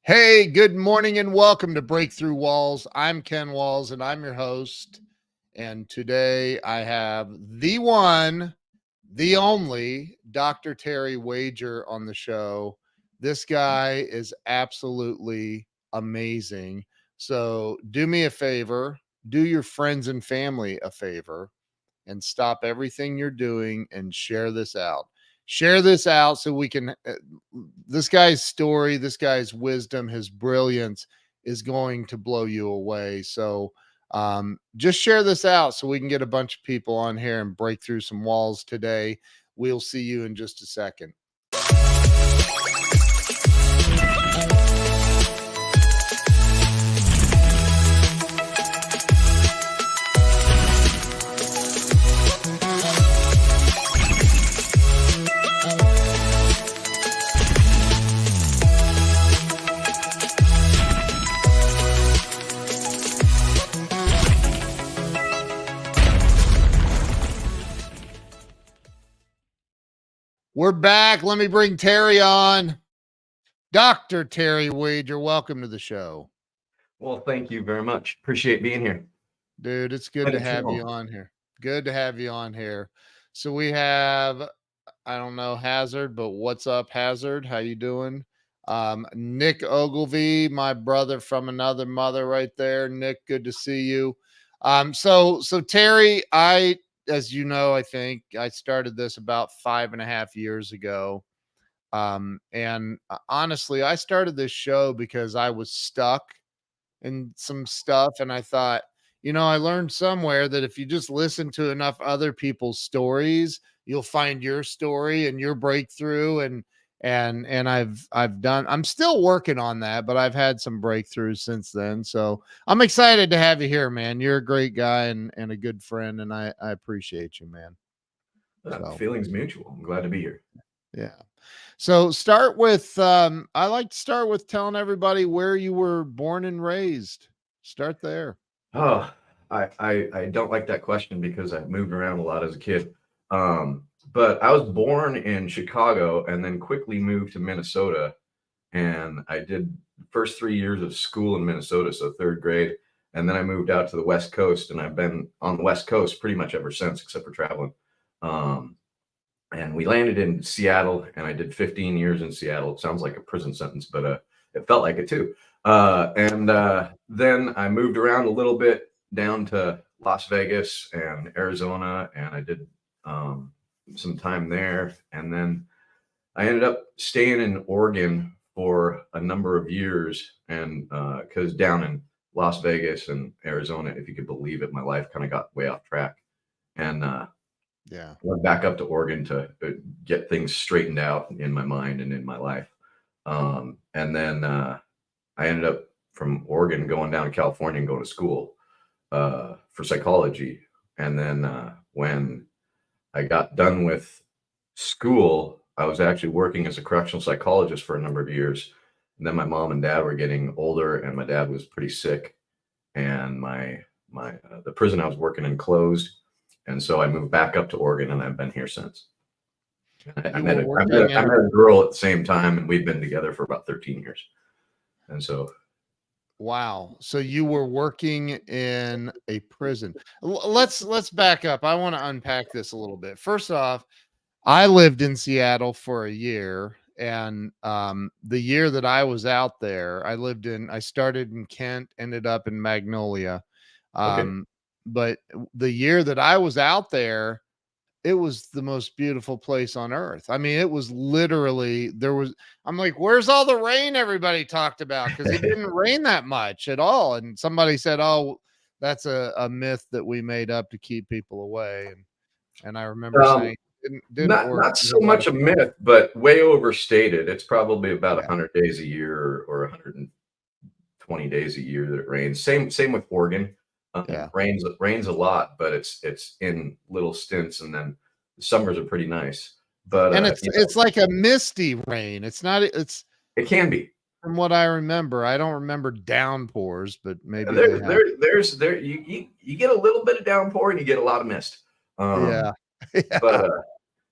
Hey, good morning and welcome to Breakthrough Walls. I'm Ken Walls and I'm your host. And today I have the one, the only Dr. Terry Wager on the show. This guy is absolutely amazing. So do me a favor, do your friends and family a favor, and stop everything you're doing and share this out. Share this out so we can. This guy's story, this guy's wisdom, his brilliance is going to blow you away. So just share this out so we can get a bunch of people on here and break through some walls today. We'll see you in just a second. We're back. Let me bring Terry on. Dr. Terry Wager, welcome to the show. Well, thank you very much. Appreciate being here. Dude, it's good to have you on here. Good to have you on here. So we have, I don't know, Hazard, but what's up, Hazard? How you doing? Nick Ogilvy, my brother from another mother right there. Nick, good to see you. So Terry, as you know, I think I started this about 5.5 years ago. And honestly, I started this show because I was stuck in some stuff. And I thought, I learned somewhere that if you just listen to enough other people's stories, you'll find your story and your breakthrough. And I'm still working on that, but I've had some breakthroughs since then. So I'm excited to have you here, man. You're a great guy and a good friend. And I appreciate you, man. Feelings mutual. I'm glad to be here. Yeah. So start with, I like to start with telling everybody where you were born and raised. Start there. Oh, I don't like that question because I moved around a lot as a kid. But I was born in Chicago and then quickly moved to Minnesota. And I did the first 3 years of school in Minnesota, so third grade. And then I moved out to the West Coast, and I've been on the West Coast pretty much ever since, except for traveling. And we landed in Seattle, and I did 15 years in Seattle. It sounds like a prison sentence, but it felt like it too. Then I moved around a little bit down to Las Vegas and Arizona, and I did some time there. And then I ended up staying in Oregon for a number of years, and because down in Las Vegas and Arizona, if you could believe it, my life kind of got way off track. And went back up to Oregon to get things straightened out in my mind and in my life. And then I ended up from Oregon going down to California and going to school for psychology. And then when I got done with school, I was actually working as a correctional psychologist for a number of years. And then my mom and dad were getting older, and my dad was pretty sick. And the prison I was working in closed. And so I moved back up to Oregon, and I've been here since. I met a girl at the same time, and we've been together for about 13 years. And so. Wow. So you were working in a prison. Let's back up. I want to unpack this a little bit. First off, I lived in Seattle for a year. And the year that I was out there, I started in Kent, ended up in Magnolia. But the year that I was out there, it was the most beautiful place on earth. I mean, it was literally, I'm like, where's all the rain everybody talked about? Because it didn't rain that much at all. And somebody said, oh, that's a myth that we made up to keep people away. And I remember saying, didn't work. Not so much a myth, but way overstated. It's probably about 100 days a year or 120 days a year that it rains. Same with Oregon. Rains a lot, but it's in little stints, and then the summers are pretty nice. But it's like a misty rain. It can be. From what I remember, I don't remember downpours, but maybe you get a little bit of downpour and you get a lot of mist. Yeah. But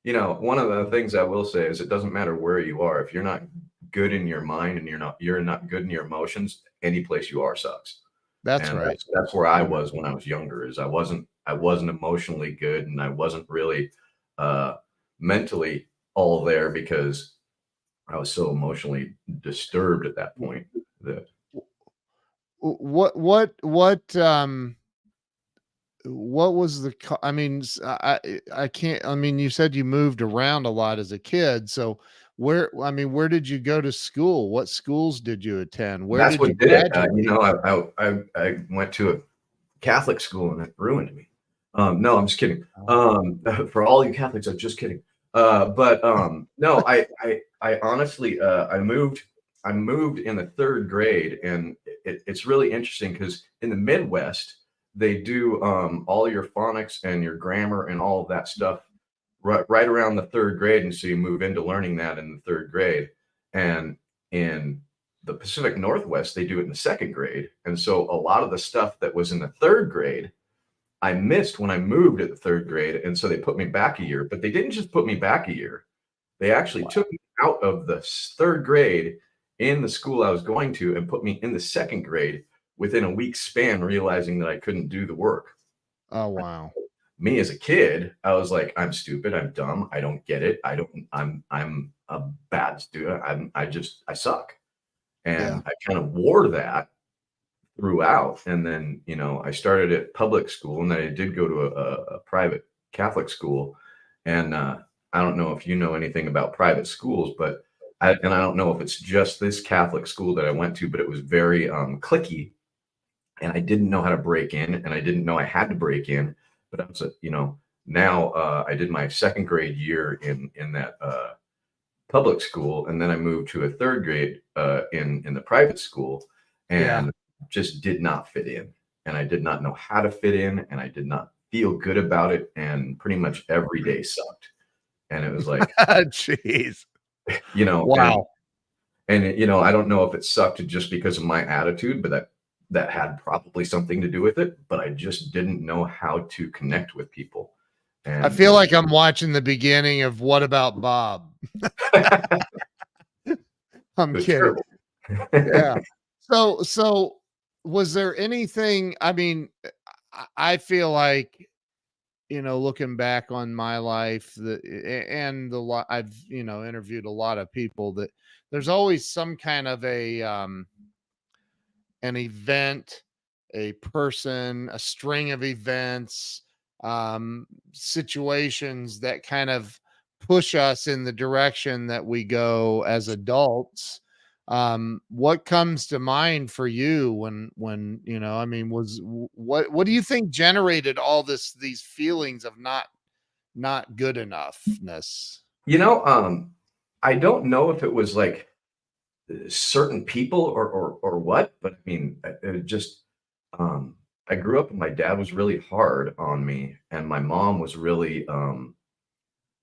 one of the things I will say is it doesn't matter where you are. If you're not good in your mind and you're not good in your emotions, any place you are sucks. That's And right. that's where I was when I was younger, is I wasn't emotionally good, and I wasn't really uh mentally all there because I was so emotionally disturbed at that point that What was I mean, I can't, I mean, you said you moved around a lot as a kid. So I mean, where did you go to school? What schools did you attend? Where that's did you what did it. graduate? I went to a Catholic school and it ruined me. No, I'm just kidding. Oh. For all you Catholics, I'm just kidding. But no, I honestly, I moved in the third grade, and it's really interesting because in the Midwest they do all your phonics and your grammar and all of that stuff right around the third grade, and so you move into learning that in the third grade. And in the Pacific Northwest, they do it in the second grade. And so a lot of the stuff that was in the third grade, I missed when I moved at the third grade. And so they put me back a year, but they didn't just put me back a year. They actually Wow. took me out of the third grade in the school I was going to and put me in the second grade within a week's span, realizing that I couldn't do the work. Oh, wow. Me as a kid, I was like, I'm stupid, I'm dumb, I don't get it. I'm a bad student. I suck. Yeah. And I kind of wore that throughout. And then, I started at public school, and then I did go to a private Catholic school. And I don't know if you know anything about private schools, but I don't know if it's just this Catholic school that I went to, but it was very cliquey, and I didn't know how to break in, and I didn't know I had to break in. But I was, now I did my second grade year in that public school, and then I moved to a third grade in the private school, Yeah. and just did not fit in, and I did not know how to fit in, and I did not feel good about it, and pretty much every day sucked. And it was like, Jeez. you know, and Wow. I don't know if it sucked just because of my attitude, but that had probably something to do with it. But I just didn't know how to connect with people, I and feel like I'm watching the beginning of What About Bob? it I'm was kidding. terrible. Yeah. So was there anything, I mean, I feel like, looking back on my life, and the lot I've, interviewed a lot of people, that there's always some kind of an event, a person, a string of events, situations that kind of push us in the direction that we go as adults. What comes to mind for you when, I mean, what do you think generated all these feelings of not good enoughness? I don't know if it was like certain people or what, but I mean, it just um, I grew up and my dad was really hard on me, and my mom was really uh,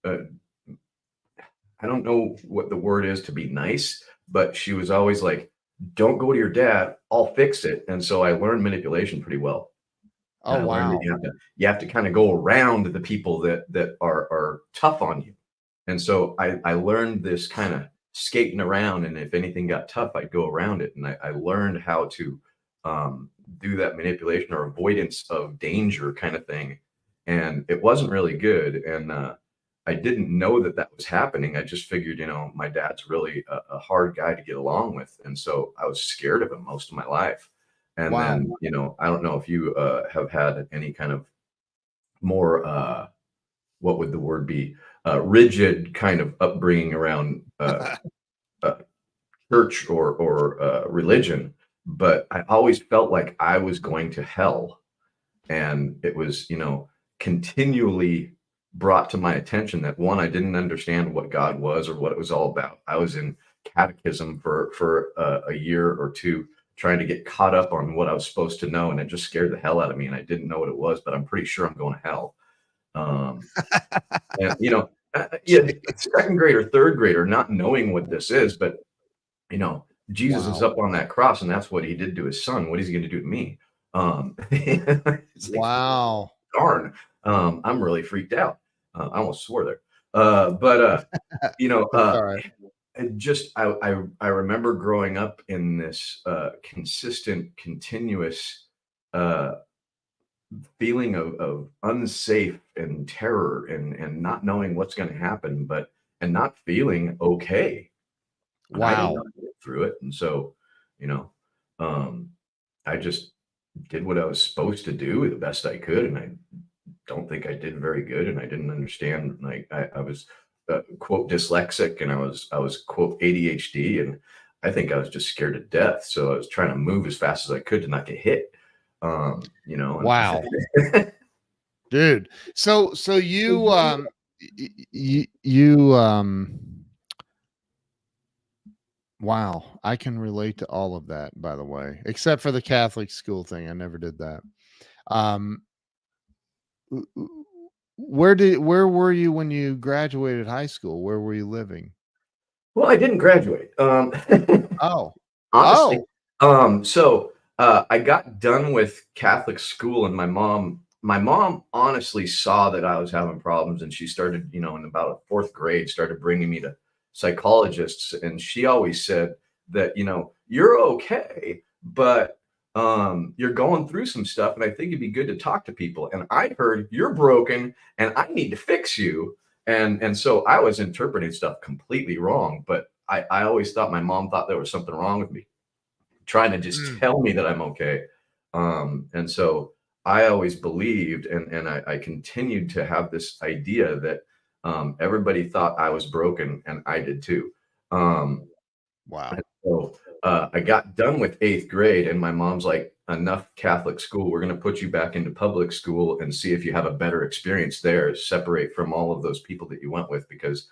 I don't know what the word is to be nice, but she was always like, "Don't go to your dad, I'll fix it." And so I learned manipulation pretty well. And Oh, I learned that wow. you have to kind of go around the people that are tough on you. And so I learned this kind of skating around, and if anything got tough, I'd go around it. And I learned how to do that manipulation or avoidance of danger kind of thing. And it wasn't really good. And I didn't know that that was happening. I just figured, my dad's really a hard guy to get along with. And so I was scared of him most of my life. And Wow. then, I don't know if you have had any kind of more, what would the word be? Rigid kind of upbringing around uh, church or religion, but I always felt like I was going to hell, and it was continually brought to my attention that, one, I didn't understand what God was or what it was all about. I was in catechism for a year or two trying to get caught up on what I was supposed to know, and it just scared the hell out of me, and I didn't know what it was, but I'm pretty sure I'm going to hell. um, and yeah, second grade or third grader not knowing what this is, but Jesus is Wow. up on that cross, and that's what he did to his son. What is he going to do to me? It's like, Wow. darn, I'm really freaked out. I almost swore there. But That's all right. I remember growing up in this consistent, continuous uh, feeling of unsafe and terror and not knowing what's going to happen, but and not feeling okay. And I didn't know Wow. how to get through it. And so, you know, um, I just did what I was supposed to do the best I could. And I don't think I did very good. And I didn't understand. Like I was quote dyslexic, and I was quote ADHD, and I think I was just scared to death. So I was trying to move as fast as I could to not get hit. Wow. And Dude. So you wow, I can relate to all of that, by the way, except for the Catholic school thing. I never did that. Um w- w- where were you when you graduated high school? Where were you living? well, I didn't graduate. Oh. Honestly, Oh. I got done with Catholic school, and my mom honestly saw that I was having problems, and she started, in about fourth grade, started bringing me to psychologists, and she always said that, you're okay, but you're going through some stuff, and I think it'd be good to talk to people. And I heard you're broken, and I need to fix you. And so I was interpreting stuff completely wrong, but I always thought my mom thought there was something wrong with me, trying to just Mm. tell me that I'm okay. And so I always believed, and I continued to have this idea that everybody thought I was broken, and I did too. Um, Wow. so I got done with eighth grade, and my mom's like, enough Catholic school. We're going to put you back into public school and see if you have a better experience there, separate from all of those people that you went with. Because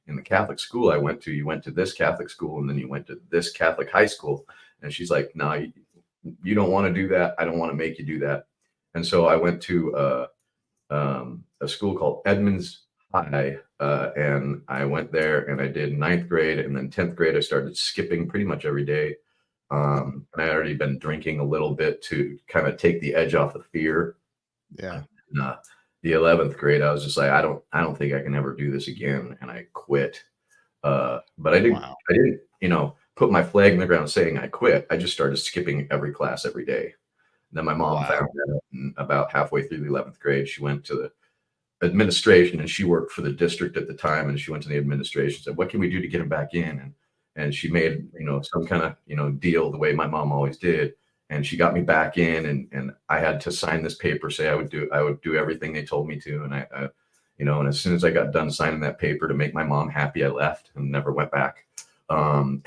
in the Catholic school I went to, you went to this Catholic school and then you went to this Catholic high school. And she's like, no, you don't want to do that. I don't want to make you do that. And so I went to a school called Edmonds High, and I went there and I did ninth grade, and then 10th grade I started skipping pretty much every day. And I had already been drinking a little bit to kind of take the edge off the fear. Yeah. And, the 11th grade, I was just like, I don't think I can ever do this again, and I quit. But Wow. I didn't, put my flag in the ground saying I quit. I just started skipping every class every day. Then my mom found Wow. out, and about halfway through the 11th grade, she went to the administration, and she worked for the district at the time, and she went to the administration, said, what can we do to get him back in? And she made, some kind of, deal the way my mom always did. And she got me back in, and I had to sign this paper, say I would do everything they told me to. And and as soon as I got done signing that paper to make my mom happy, I left and never went back. And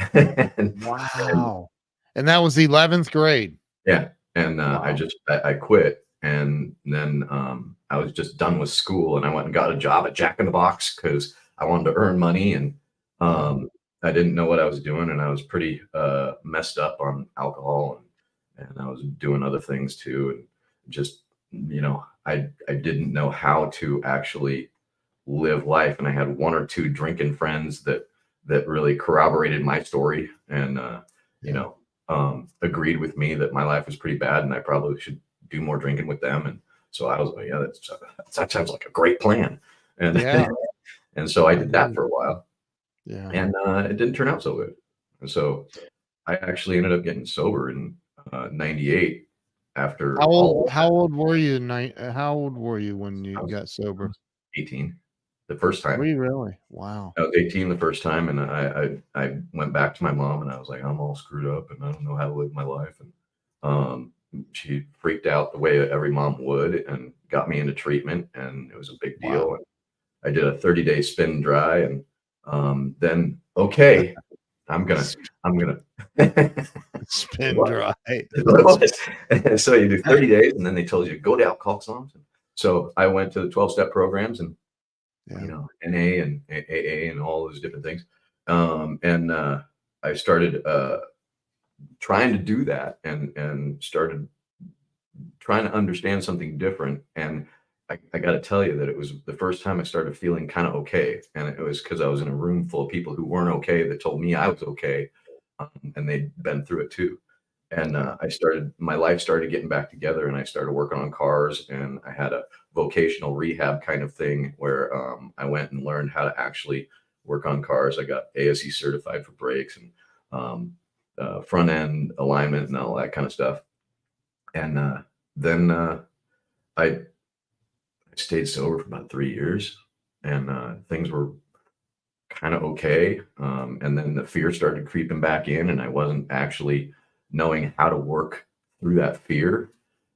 Wow. And that was 11th grade. yeah, and Wow. I quit, and then I was just done with school, and I went and got a job at Jack in the Box because I wanted to earn money, and Yeah. I didn't know what I was doing, and I was pretty messed up on alcohol, and I was doing other things too, and just I didn't know how to actually live life, and I had one or two drinking friends that really corroborated my story, and Yeah. agreed with me that my life was pretty bad and I probably should do more drinking with them. And so I was like, yeah, that sounds like a great plan. And Yeah. and so I I did that do. for a while, Yeah. and it didn't turn out so good. And so I actually ended up getting sober in '98 after all of How old were you how old were you when that. you got I sober? was 18 the first Were time. you really? Wow. I was 18 the first time, and I went back to my mom, and I was like, I'm all screwed up, and I don't know how to live my life. And she freaked out the way every mom would, and got me into treatment, and it was a big Wow. deal. And I did a 30-day spin dry, and then okay, I'm gonna Sp I'm gonna spin what? dry. What? So you do 30 days, and then they told you to go to Alcoholics Anonymous. So I went to the 12-step programs, and Yeah. NA and AA and all those different things. And I started trying to do that, and started trying to understand something different. And I got to tell you that it was the first time I started feeling kind of okay. And it was because I was in a room full of people who weren't okay that told me I was okay. And they'd been through it too. And Yeah. my life started getting back together, and I started working on cars, and I had a vocational rehab kind of thing where I went and learned how to actually work on cars. I got ASE certified for brakes and front end alignment and all that kind of stuff. And then I stayed sober for about 3 years, and things were kind of okay. And then the fear started creeping back in, and I wasn't actually knowing how to work through that fear.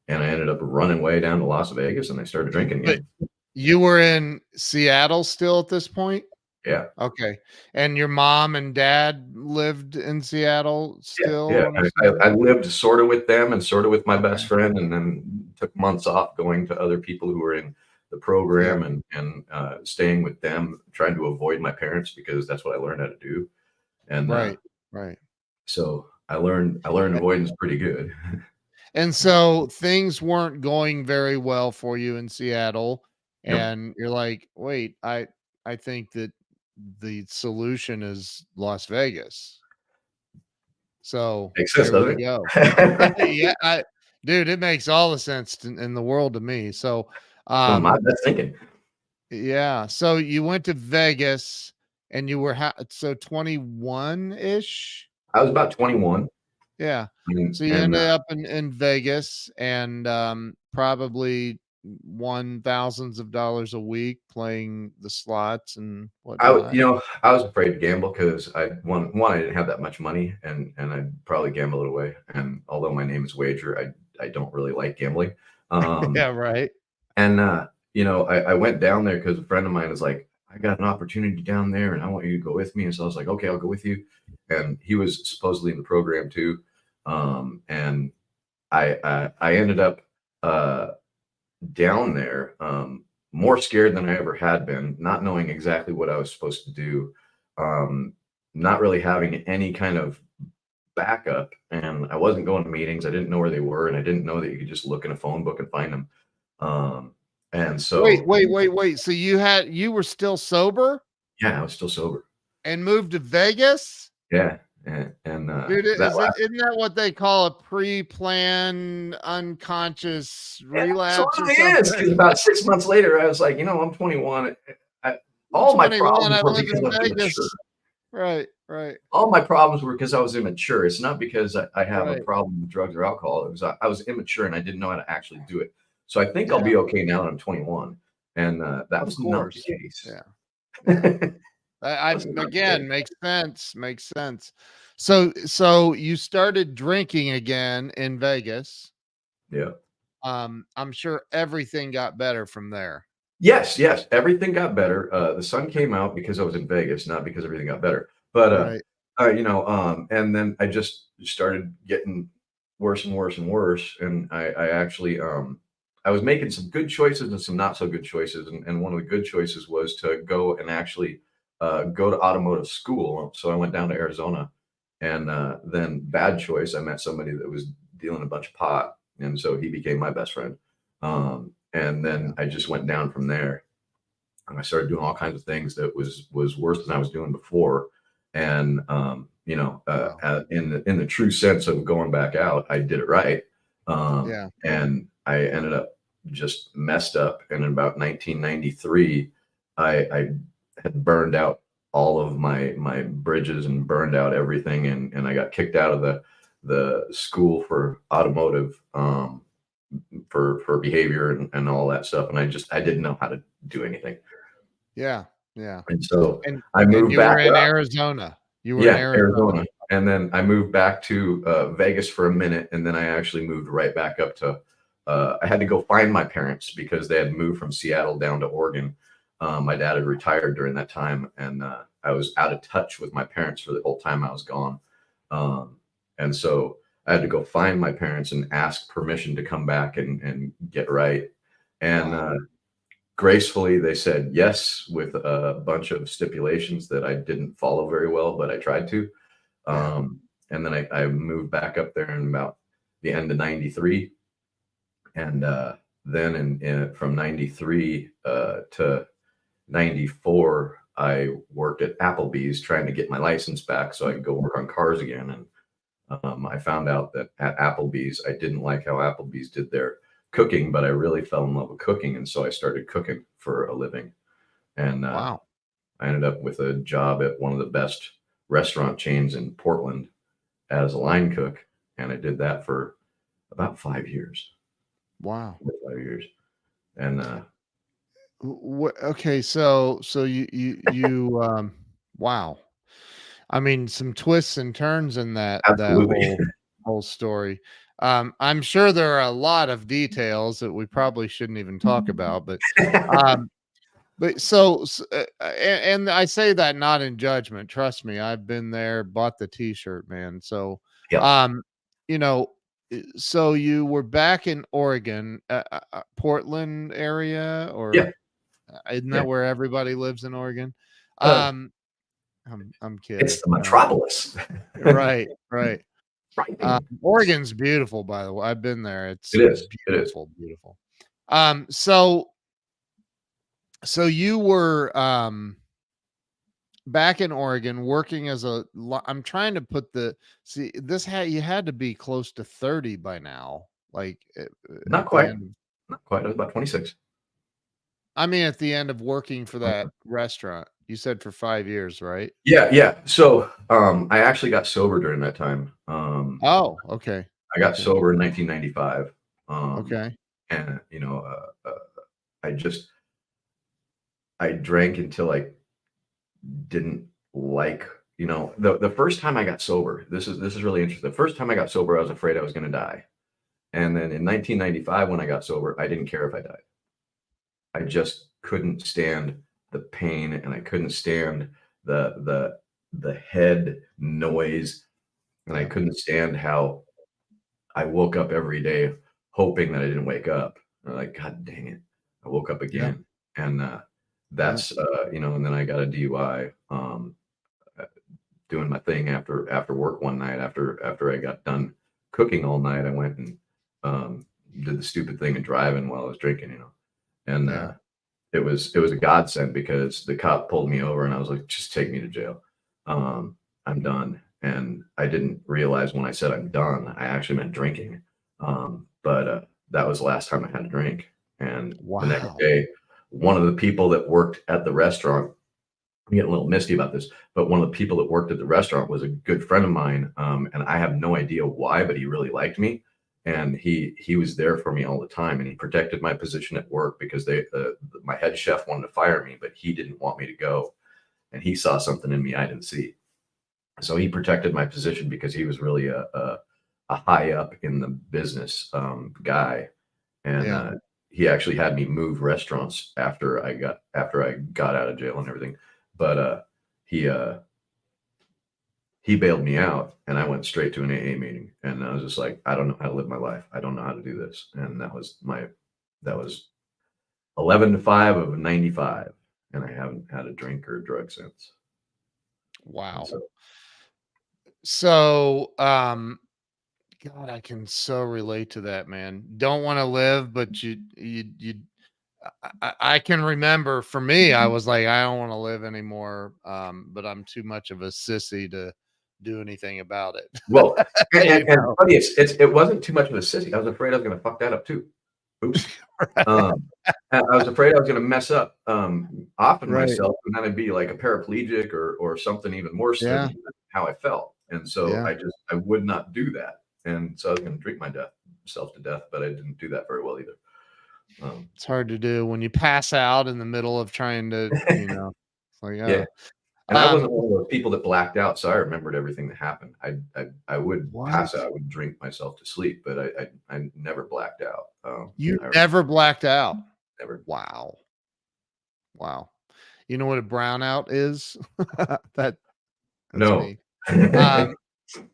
And I ended up running way down to Las Vegas, and I started drinking But again. you were in Seattle still at this point? Yeah. Okay. And your mom and dad lived in Seattle Yeah, still, yeah. I'm assuming? I lived sort of with them and sort of with my Okay. best friend, and then took months off going to other people who were in the Yeah. program and staying with them, trying to avoid my parents because that's what I learned how to do. And Right. Right. so I learned avoidance pretty good. And so things weren't going very well for you in Seattle, Yep. and you're like, "Wait, I think that the solution is Las Vegas." So Makes sense, there we doesn't go. it? Yeah, dude, it makes all the sense in the world to me. So, Some of my um, best thinking. yeah, so you went to Vegas and you were so 21-ish? I was about 21, Yeah. So you and ended up in Vegas and, probably won thousands of dollars a week playing the slots and whatnot. I was afraid to gamble because I didn't have that much money, and I'd probably gamble it away. And although my name is Wager, I don't really like gambling. Um, Yeah, right. and I went down there because a friend of mine was like, "I got an opportunity down there, and I want you to go with me." And so I was like, "Okay, I'll go with you." And he was supposedly in the program too, and I ended up uh, down there, more scared than I ever had been, not knowing exactly what I was supposed to do, um, not really having any kind of backup. And I wasn't going to meetings. I didn't know where they were, and I didn't know that you could just look in a phone book and find them. Um, and Wait, so, wait, wait, wait. So you were still sober yeah, I was still sober. and moved to Vegas? Yeah, and Dude, that isn't that what they call a pre-planned unconscious It relapse or absolutely is, something? because about 6 months later, I was like, I'm 21. I I'm all my 21, problems I were live because in I was immature. Vegas. Right, right, All my problems were because I was immature. It's not because I have a right. problem with drugs or alcohol. It was I was immature and I didn't know how to actually do it. So I think I'll Yeah, be okay now that I'm 21, and that of was not the course. case. Yeah, yeah. I That was not the again, case. makes sense. So you started drinking again in Vegas. Yeah. I'm sure everything got better from there. Yes, yes, everything got better. The sun came out because I was in Vegas, not because everything got better. But Right. and then I just started getting worse and worse and worse. And I actually I was making some good choices and some not so good choices. And one of the good choices was to go and actually go to automotive school. So I went down to Arizona, and then bad choice. I met somebody that was dealing a bunch of pot, and so he became my best friend. And Yeah. then I just went down from there, and I started doing all kinds of things that was worse than I was doing before. And Wow. in the true sense of going back out, I did it right. Yeah. And I ended up just messed up. And in about 1993, I had burned out all of my bridges and burned out everything, and I got kicked out of the school for automotive, for behavior and all that stuff. And I didn't know how to do anything. Yeah. Yeah. And so And I and moved you were back in up. Arizona. You were in Yeah, Arizona. Arizona. And then I moved back to Vegas for a minute, and then I actually moved right back up to. I had to go find my parents because they had moved from Seattle down to Oregon. My dad had retired during that time, and I was out of touch with my parents for the whole time I was gone. Um, and so I had to go find my parents and ask permission to come back and get right. And Wow. gracefully, they said yes with a bunch of stipulations that I didn't follow very well, but I tried to. Yeah. And then I moved back up there in about the end of 93. And then from 93 to 94, I worked at Applebee's trying to get my license back so I could go work on cars again. And I found out that at Applebee's, I didn't like how Applebee's did their cooking, but I really fell in love with cooking. And so I started cooking for a living. And Wow. I ended up with a job at one of the best restaurant chains in Portland as a line cook, and I did that for about 5 years. Wow. 5 years, and Okay, so you wow. I mean, some twists and turns in that absolutely. whole story. I'm sure there are a lot of details that we probably shouldn't even talk about, um, but and I say that not in judgment. Trust me, I've been there, bought the T-shirt, man. So, Yep. um, you know, so you were back in Oregon, Portland area, or Yeah. isn't Yeah. that where everybody lives in Oregon? Uh, Um, I'm kidding. it's the metropolis. Right, right. Frightening. Oregon's beautiful, by the way. I've been there. It's It is. It is. beautiful, beautiful. So you were back in Oregon working as I'm trying to put you had to be close to 30 by now, like Not at the quite. end. Not quite. I was about 26. I mean, at the end of working for that restaurant, you said for 5 years, right? Yeah, yeah. So, I actually got sober during that time. Oh, okay. I got Okay. sober in 1995. Um, Okay. and I just I drank until I didn't like, the first time I got sober. This is really interesting. The first time I got sober, I was afraid I was going to die. And then in 1995, when I got sober, I didn't care if I died. I just couldn't stand the pain, and I couldn't stand the head noise, and I Yeah. couldn't stand how I woke up every day hoping that I didn't wake up. I'm like, God dang it, I woke up Yeah. again, and Yeah. that's and then I got a DUI, uh, doing my thing after work one night after I got done cooking all night. I went and did the stupid thing of driving while I was drinking, and Yeah. it was a godsend because the cop pulled me over and I was like, just take me to jail. I'm done. And I didn't realize when I said I'm done, I actually meant drinking. But that was the last time I had a drink. And the next Wow. day, one of the people that worked at the restaurant, I'm getting a little misty about this, but one of the people that worked at the restaurant was a good friend of mine, and I have no idea why, but he really liked me, and he was there for me all the time, and he protected my position at work because my head chef wanted to fire me, but he didn't want me to go, and he saw something in me I didn't see, so he protected my position because he was really a high up in the business guy, and Yeah. he actually had me move restaurants after I got out of jail and everything. But he uh, he bailed me out, and I went straight to an AA meeting, and I was just like, I don't know how to live my life. I don't know how to do this, and that was 11 to 5 of 95, and I haven't had a drink or a drug since. And Wow. so, So, God, I can so relate to that, man. Don't want to live, but you. I can remember for me, I was like, I don't want to live anymore. But I'm too much of a sissy to do anything about well, it. and, and, You and know, funny, it wasn't too much of a sissy. I was afraid I was going to fuck that up too. Oops. Um, I was afraid I was going to mess up, often right? myself, and then I'd be like a paraplegic or something even worse Yeah, than how I felt. And so yeah. I would not do that. And so I was going to drink myself to death, but I didn't do that very well either. It's hard to do when you pass out in the middle of trying to, it's like, Yeah. oh, And I wasn't one of those people that blacked out, so I remembered everything that happened. I would pass out, what? I would drink myself to sleep, but I never blacked out. You I never blacked out? never. Wow, wow. You know what a brownout is? That that's No. me. Um,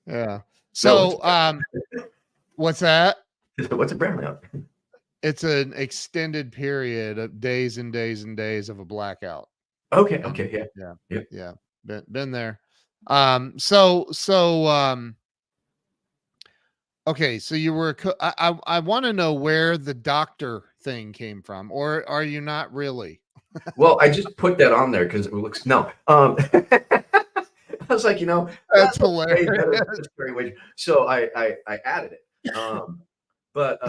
yeah. No, what's So, what's that? what's a brownout? It's an extended period of days and days and days of a blackout. Okay, And okay, yeah. yeah, Yeah. yeah, been there. So, okay, so you were I want to know where the doctor thing came from, or are you not really? Well, I just put that on there because it looks no. I was like, that That's looks hilarious. way better than this very way. So I added it. But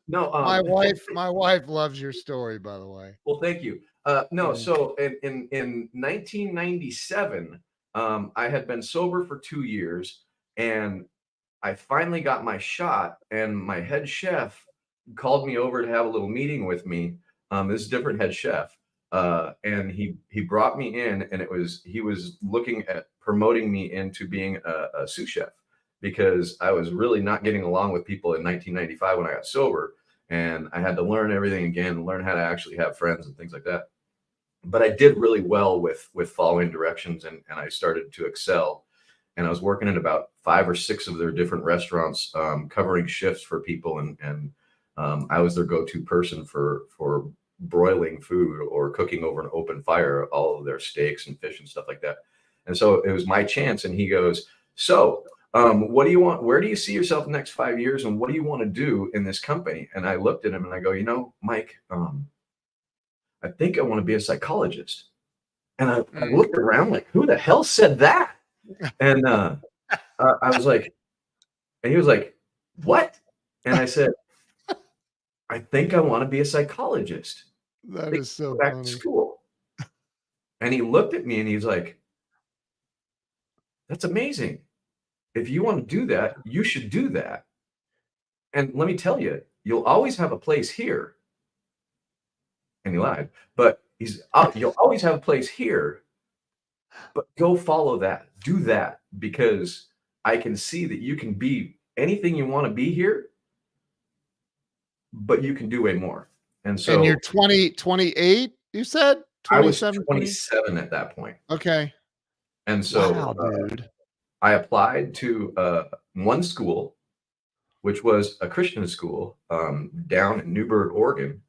no, My wife loves your story, by the way. well, thank you. No, Yeah. so in 1997, I had been sober for 2 years, and I finally got my shot, and my head chef called me over to have a little meeting with me. This different head chef, and he brought me in, and he was looking at promoting me into being a sous chef because I was really not getting along with people in 1995 when I got sober, and I had to learn everything again, learn how to actually have friends and things like that. But I did really well with following directions, and I started to excel. And I was working in about 5 or 6 of their different restaurants, covering shifts for people, and I was their go-to person for broiling food or cooking over an open fire, all of their steaks and fish and stuff like that. And so it was my chance. And he goes, "So, what do you want? Where do you see yourself in the next 5 years? And what do you want to do in this company?" And I looked at him and I go, Mike, I think I want to be a psychologist. And I looked around like, who the hell said that? And I was like, and he was like, what? And I said, I think I want to be a psychologist. That They is so go back to funny. school. And he looked at me and he's like, that's amazing. If you want to do that, you should do that. And let me tell you, you'll always have a place here. And he lied, but you'll always have a place here, but go follow that, do that, because I can see that you can be anything you want to be here, but you can do way more. And And you're so 28, you said? I was 27, 20? 27 at that point. Okay. And so Wow, dude. I applied to one school, which was a Christian school down in Newburgh, Oregon.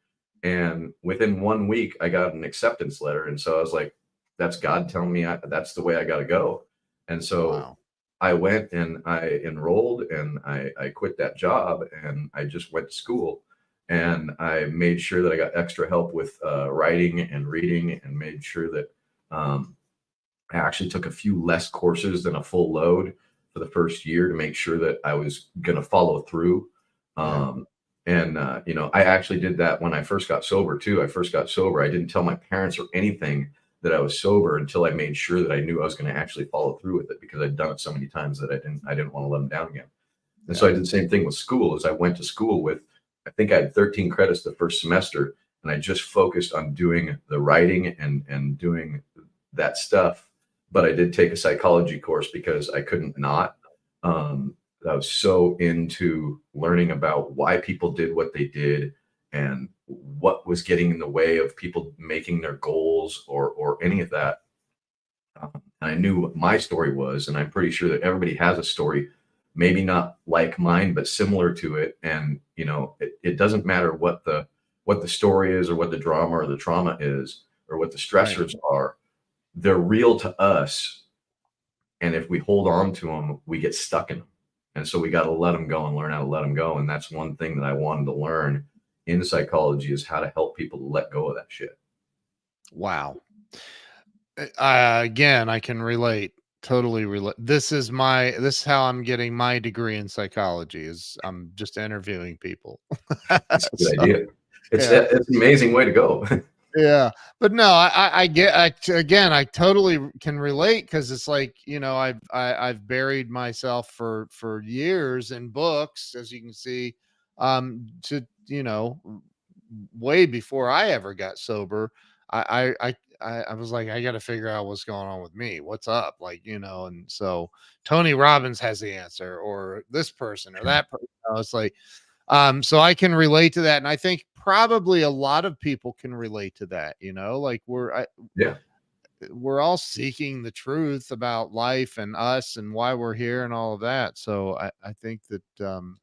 And within 1 week, I got an acceptance letter. And so I was like, that's God telling me that's the way I got to go. And so Wow. I went and I enrolled and I quit that job and I just went to school. And I made sure that I got extra help with writing and reading, and made sure that I actually took a few less courses than a full load for the first year to make sure that I was going to follow through. Um, and, I actually did that when I first got sober too. I first got sober. I didn't tell my parents or anything that I was sober until I made sure that I knew I was going to actually follow through with it, because I'd done it so many times that I didn't want to let them down again. And so I did the same thing with school. As I went to school with, I think I had 13 credits the first semester, and I just focused on doing the writing and doing that stuff. But I did take a psychology course because I couldn't not. I was so into learning about why people did what they did and what was getting in the way of people making their goals or any of that. And I knew what my story was, and I'm pretty sure that everybody has a story, maybe not like mine, but similar to it. And it doesn't matter what the story is, or what the drama or the trauma is, or what the stressors are. They're real to us, and if we hold on to them, we get stuck in them. And so we got to let them go and learn how to let them go. And that's one thing that I wanted to learn in psychology, is how to help people to let go of that shit. Wow. Again, I can relate. Totally relate. This is how I'm getting my degree in psychology, is I'm just interviewing people. That's a good So, idea. It's yeah. an amazing way to go. Yeah, but no, again, I totally can relate, because it's like, I've buried myself for years in books, as you can see, to, way before I ever got sober. I was like, I got to figure out what's going on with me. What's up? Like, and so Tony Robbins has the answer, or this person or that person. It's like, so I can relate to that. And I think probably a lot of people can relate to that, like we're all seeking the truth about life and us and why we're here and all of that. So I think that,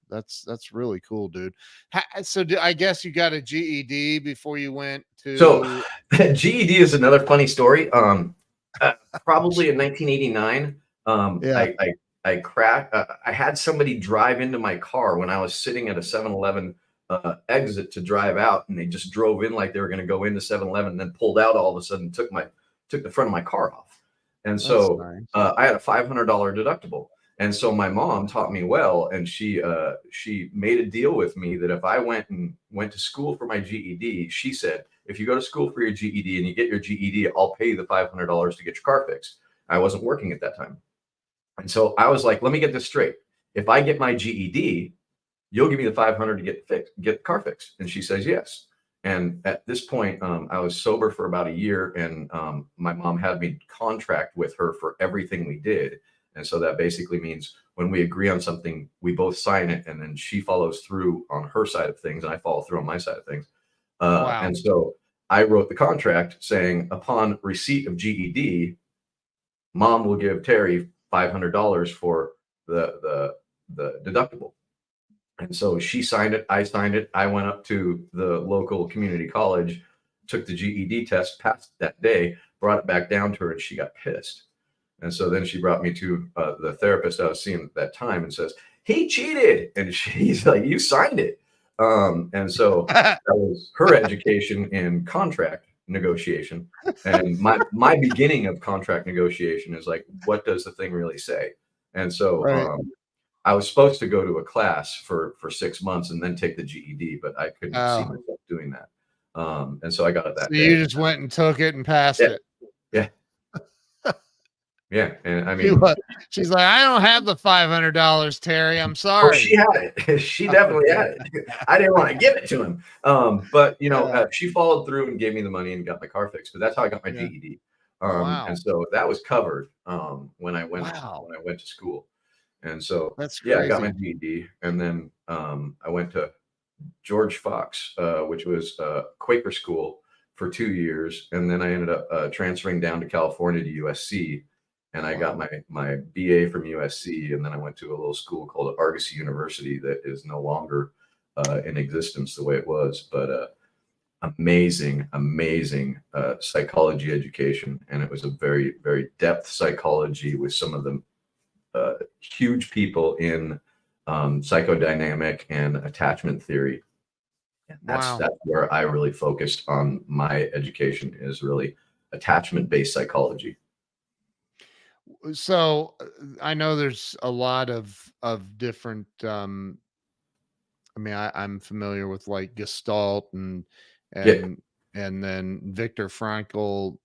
that's really cool, dude. I guess you got a GED before you went to. So GED is another funny story. Probably in 1989, I cracked. I had somebody drive into my car when I was sitting at a 7-Eleven exit to drive out, and they just drove in like they were going to go into 7-Eleven, and then pulled out all of a sudden, took the front of my car off. And so nice. I had a $500 deductible. And so my mom taught me well, and she made a deal with me that if I went to school for my GED, she said, if you go to school for your GED and you get your GED, I'll pay you the $500 to get your car fixed. I wasn't working at that time. And so I was like, let me get this straight. If I get my GED, you'll give me the 500 to get the car fixed. And she says, yes. And at this point, I was sober for about a year, and my mom had me contract with her for everything we did. And so that basically means when we agree on something, we both sign it, and then she follows through on her side of things, and I follow through on my side of things. Wow. And so I wrote the contract saying, upon receipt of GED, Mom will give Terry $500 for the deductible. And so she signed it. I signed it. I went up to the local community college, took the GED test, passed that day, brought it back down to her, and she got pissed. And so then she brought me to the therapist I was seeing at that time and says, he cheated. And she's like, you signed it. And so that was her education in contract negotiation. And my beginning of contract negotiation is like, what does the thing really say? And so I was supposed to go to a class for 6 months and then take the GED, but I couldn't see myself doing that. And so I got it that day. You just went and took it and passed it. Yeah. Yeah. And I mean, she's like, I don't have the $500, Terry. I'm sorry. Oh, she had it. She definitely had it. I didn't want to give it to him. But you know, she followed through and gave me the money and got my car fixed. But that's how I got my GED. And so that was covered when I went to school. And so that's crazy. I got my GED, and then I went to George Fox, which was a Quaker school, for 2 years, and then I ended up transferring down to California to USC, and I got my BA from USC, and then I went to a little school called Argosy University that is no longer in existence the way it was, but amazing psychology education, and it was a very, very depth psychology with some of the huge people in psychodynamic and attachment theory. And that's where I really focused on my education, is really attachment-based psychology. So I know there's a lot of different I mean, I'm familiar with like Gestalt and then Viktor Frankl,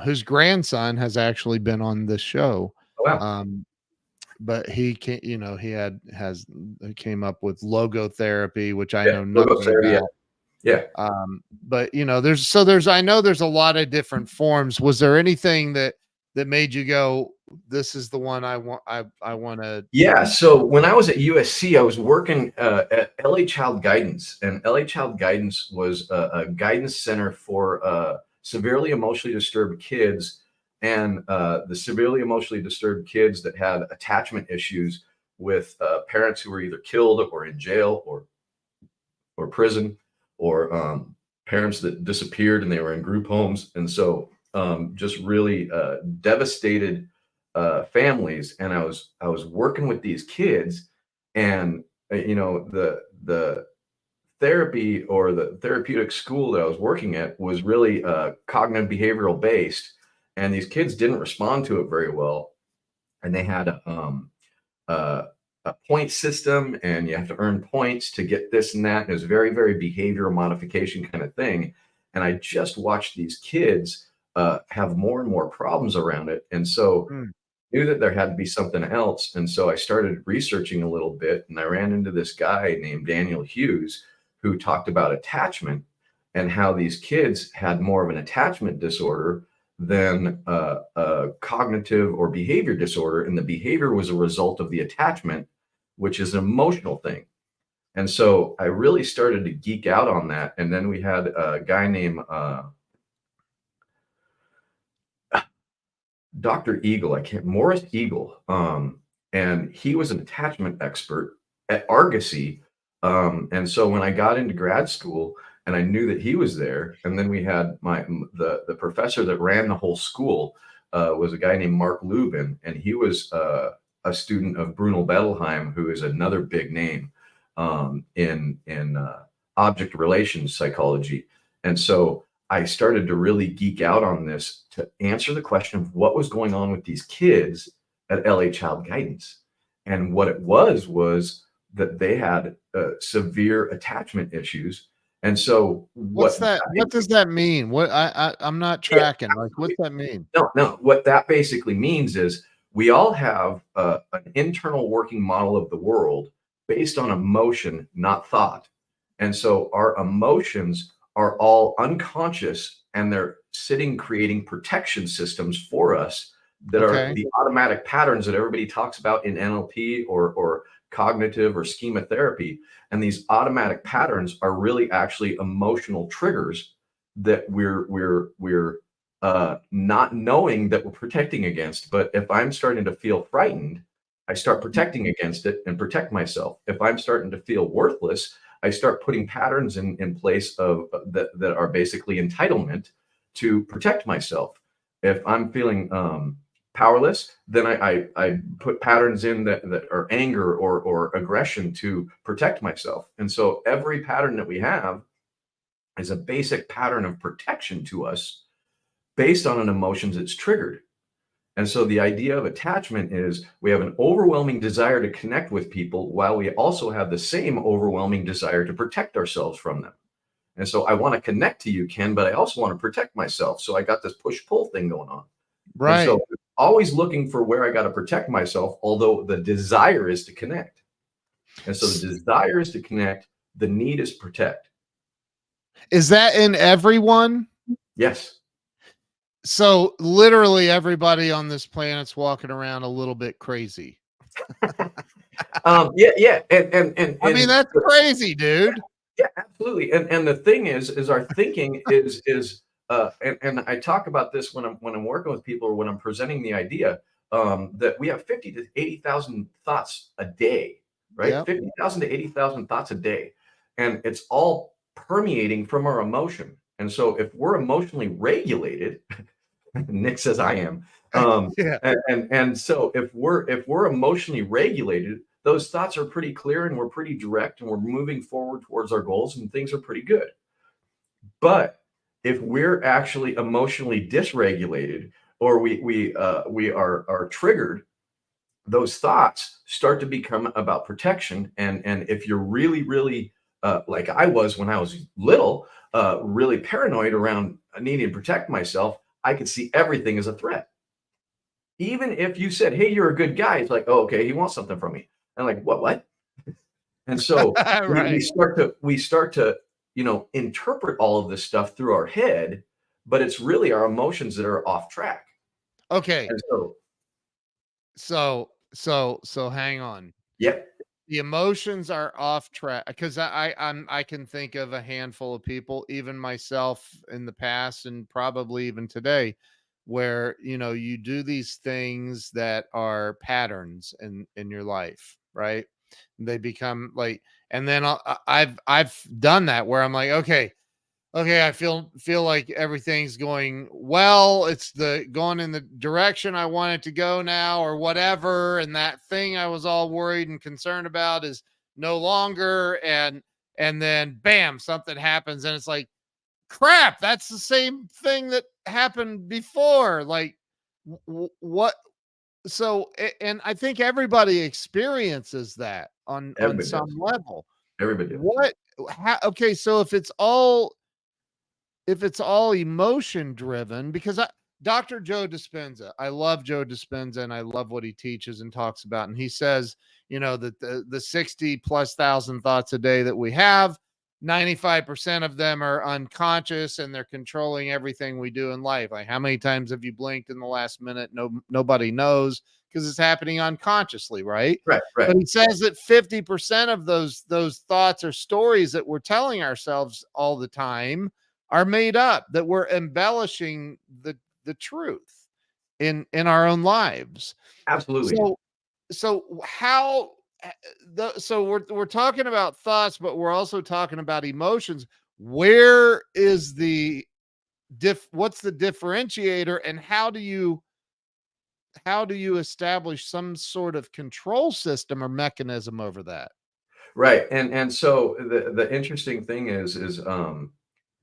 whose grandson has actually been on this show. Oh, wow. But he can't, you know, he came up with logotherapy, which I know nothing about. Yeah. But you know, I know there's a lot of different forms. Was there anything that made you go, this is the one I want to? Yeah. So when I was at USC, I was working at LA Child Guidance, and LA Child Guidance was a guidance center for severely emotionally disturbed kids, and the severely emotionally disturbed kids that had attachment issues with parents who were either killed or in jail or prison, or parents that disappeared and they were in group homes. And so just really devastated families. And I was working with these kids, and you know, the therapy or the therapeutic school that I was working at was really cognitive behavioral based, and these kids didn't respond to it very well. And they had a point system, and you have to earn points to get this and that. It was very, very behavioral modification kind of thing. And I just watched these kids have more and more problems around it. And so knew that there had to be something else. And so I started researching a little bit, and I ran into this guy named Daniel Hughes, who talked about attachment and how these kids had more of an attachment disorder than a cognitive or behavior disorder. And the behavior was a result of the attachment, which is an emotional thing. And so I really started to geek out on that. And then we had a guy named Dr. Eagle, Morris Eagle. And he was an attachment expert at Argosy. And so when I got into grad school, and I knew that he was there, and then we had the professor that ran the whole school was a guy named Mark Lubin, and he was a student of Bruno Bettelheim, who is another big name in object relations psychology. And so I started to really geek out on this to answer the question of what was going on with these kids at LA Child Guidance. And what it was that they had severe attachment issues, And so What's what that? that What does that mean? What I'm not yeah, tracking. Like, what's absolutely. that mean? No, no. What that basically means is we all have an internal working model of the world based on emotion, not thought. And so our emotions are all unconscious and they're sitting creating protection systems for us that are Okay. the automatic patterns that everybody talks about in NLP or cognitive or schema therapy. And these automatic patterns are really actually emotional triggers that we're not knowing that we're protecting against. But if I'm starting to feel frightened, I start protecting against it and protect myself. If I'm starting to feel worthless, I start putting patterns in place of that are basically entitlement to protect myself. If I'm feeling powerless, then I put patterns in that are anger or aggression to protect myself. And so every pattern that we have is a basic pattern of protection to us based on an emotions it's triggered. And so the idea of attachment is we have an overwhelming desire to connect with people while we also have the same overwhelming desire to protect ourselves from them. And so I want to connect to you, Ken, but I also want to protect myself. So I got this push pull thing going on. And Right. so always looking for where I got to protect myself, although the desire is to connect. And so the desire is to connect, the need is protect. Is that in everyone? Yes. So literally everybody on this planet's walking around a little bit crazy. Yeah, yeah. I mean, that's crazy, dude. Yeah, absolutely. And the thing is our thinking and I talk about this when I'm working with people or when I'm presenting the idea that we have 50 to 80,000 thoughts a day, right? Yep. 50,000 to 80,000 thoughts a day. And it's all permeating from our emotion. And so if we're emotionally regulated, Nick says I am. Yeah. And so if we're emotionally regulated, those thoughts are pretty clear and we're pretty direct and we're moving forward towards our goals and things are pretty good. But if we're actually emotionally dysregulated or we are triggered, those thoughts start to become about protection. And if you're really like I was when I was little, really paranoid around needing to protect myself, I could see everything as a threat. Even if you said, "Hey, you're a good guy," it's like, "Oh, okay, he wants something from me." And like, what? And so we Right. start to interpret all of this stuff through our head, but it's really our emotions that are off track. Okay. And so, So hang on. yeah, The emotions are off track because I can think of a handful of people, even myself in the past and probably even today, where you do these things that are patterns in your life, right? They become like, and then I've done that where I'm like, okay, I feel like everything's going well. It's the going in the direction I want it to go now, or whatever. And that thing I was all worried and concerned about is no longer. And then bam, something happens, and it's like, crap, that's the same thing that happened before. Like, what? So, and I think everybody experiences that on everybody some does. level. Everybody does. What? How, okay, so if it's all emotion driven, because Dr. Joe Dispenza, I love Joe Dispenza and I love what he teaches and talks about. And he says, that the 60 plus thousand thoughts a day that we have, 95% of them are unconscious and they're controlling everything we do in life. Like, how many times have you blinked in the last minute? Nobody knows because it's happening unconsciously, right? Right, right. But he says that 50% of those thoughts or stories that we're telling ourselves all the time are made up, that we're embellishing the truth in our own lives. Absolutely. So how so we're talking about thoughts, but we're also talking about emotions. Where is the what's the differentiator, and how do you establish some sort of control system or mechanism over that? Right. And so the interesting thing is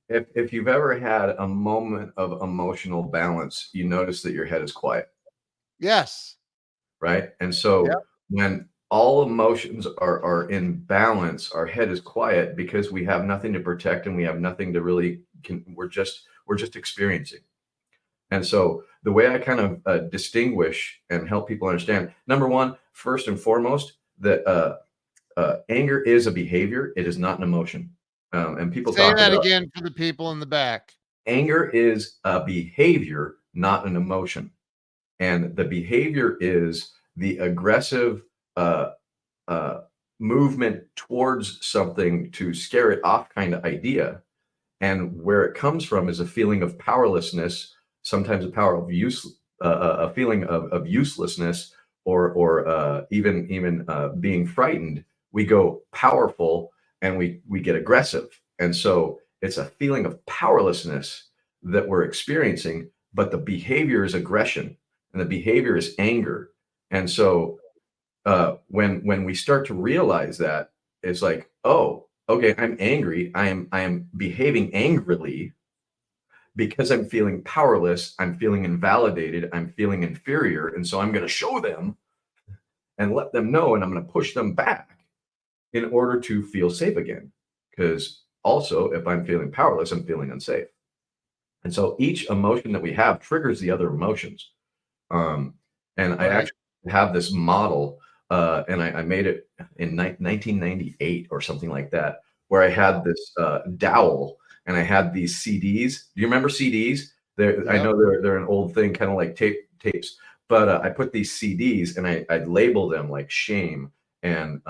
if you've ever had a moment of emotional balance, you notice that your head is quiet, Yes. right? And Yep. so when all emotions are in balance. Our head is quiet because we have nothing to protect and we have nothing to really we're just experiencing. And so the way I kind of distinguish and help people understand, number one, first and foremost, that anger is a behavior. It is not an emotion. And people Say talk that about again for the people in the back. anger is a behavior, not an emotion. And the behavior is the aggressive uh, uh, movement towards something to scare it off kind of idea. And where it comes from is a feeling of powerlessness, sometimes a power of use, a feeling of uselessness, or even being frightened. We go powerful and we get aggressive, and so it's a feeling of powerlessness that we're experiencing. But the behavior is aggression, and the behavior is anger. And so when we start to realize that, it's like, oh, okay, I'm angry. I am behaving angrily because I'm feeling powerless. I'm feeling invalidated. I'm feeling inferior, and so I'm going to show them and let them know, and I'm going to push them back in order to feel safe again. Because also, if I'm feeling powerless, I'm feeling unsafe. And so each emotion that we have triggers the other emotions. Um, and I Right. actually have this model, and I made it in 1998 or something like that, where I had Wow. this dowel and I had these CDs. Do you remember CDs? I Yep. know they're an old thing, kind of like tapes, but I put these CDs and I label them like shame and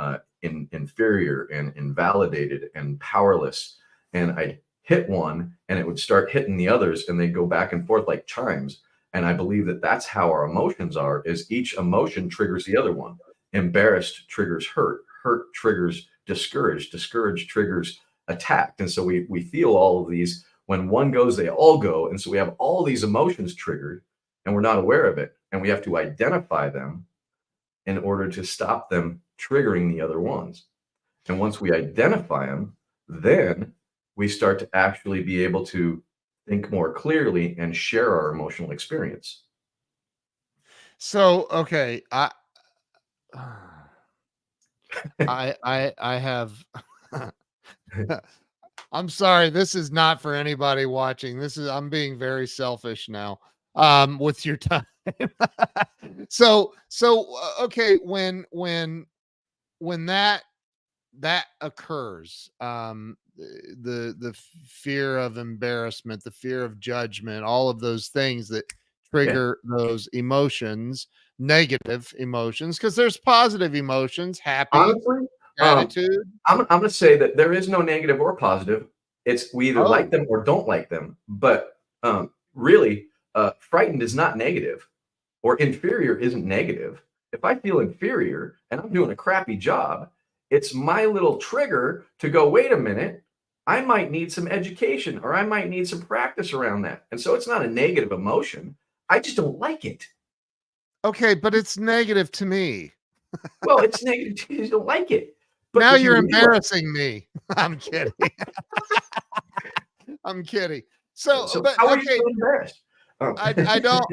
inferior and invalidated and powerless. And I'd hit one and it would start hitting the others, and they'd go back and forth like chimes. And I believe that that's how our emotions are, is each emotion triggers the other one. Embarrassed triggers hurt, hurt triggers discouraged, discouraged triggers attacked. And so we feel all of these. When one goes, they all go. And so we have all these emotions triggered and we're not aware of it. And we have to identify them in order to stop them triggering the other ones. And once we identify them, then we start to actually be able to think more clearly and share our emotional experience. So, okay, I have I'm sorry, this is not for anybody watching. I'm being very selfish now, with your time. Okay, when that occurs, the fear of embarrassment, the fear of judgment, all of those things that Yeah. trigger those emotions, negative emotions, because there's positive emotions, happy, Honestly, um, gratitude. I'm gonna say that there is no negative or positive. It's we either like Oh, them or don't like them. But really, frightened is not negative, or inferior isn't negative. If I feel inferior and I'm doing a crappy job, it's my little trigger to go, wait a minute, I might need some education or I might need some practice around that. And so it's not a negative emotion. I just don't like it. okay, but it's negative to me. Well, it's negative because you don't like it. But Now if you you're realize, embarrassing me. I'm kidding. I'm kidding. So, so but how are you okay, feeling embarrassed? Oh, I don't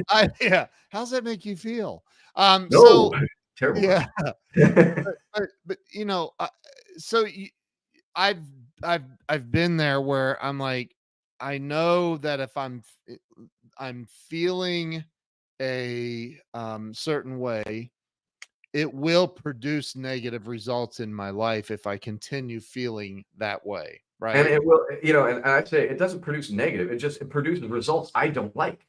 yeah. How's that make you feel? no, So terrible. yeah, but so I've I've been there where I'm like, I know that if I'm feeling a certain way, it will produce negative results in my life if I continue feeling that way, And right? it will, and I say it doesn't produce negative. It produces results I don't like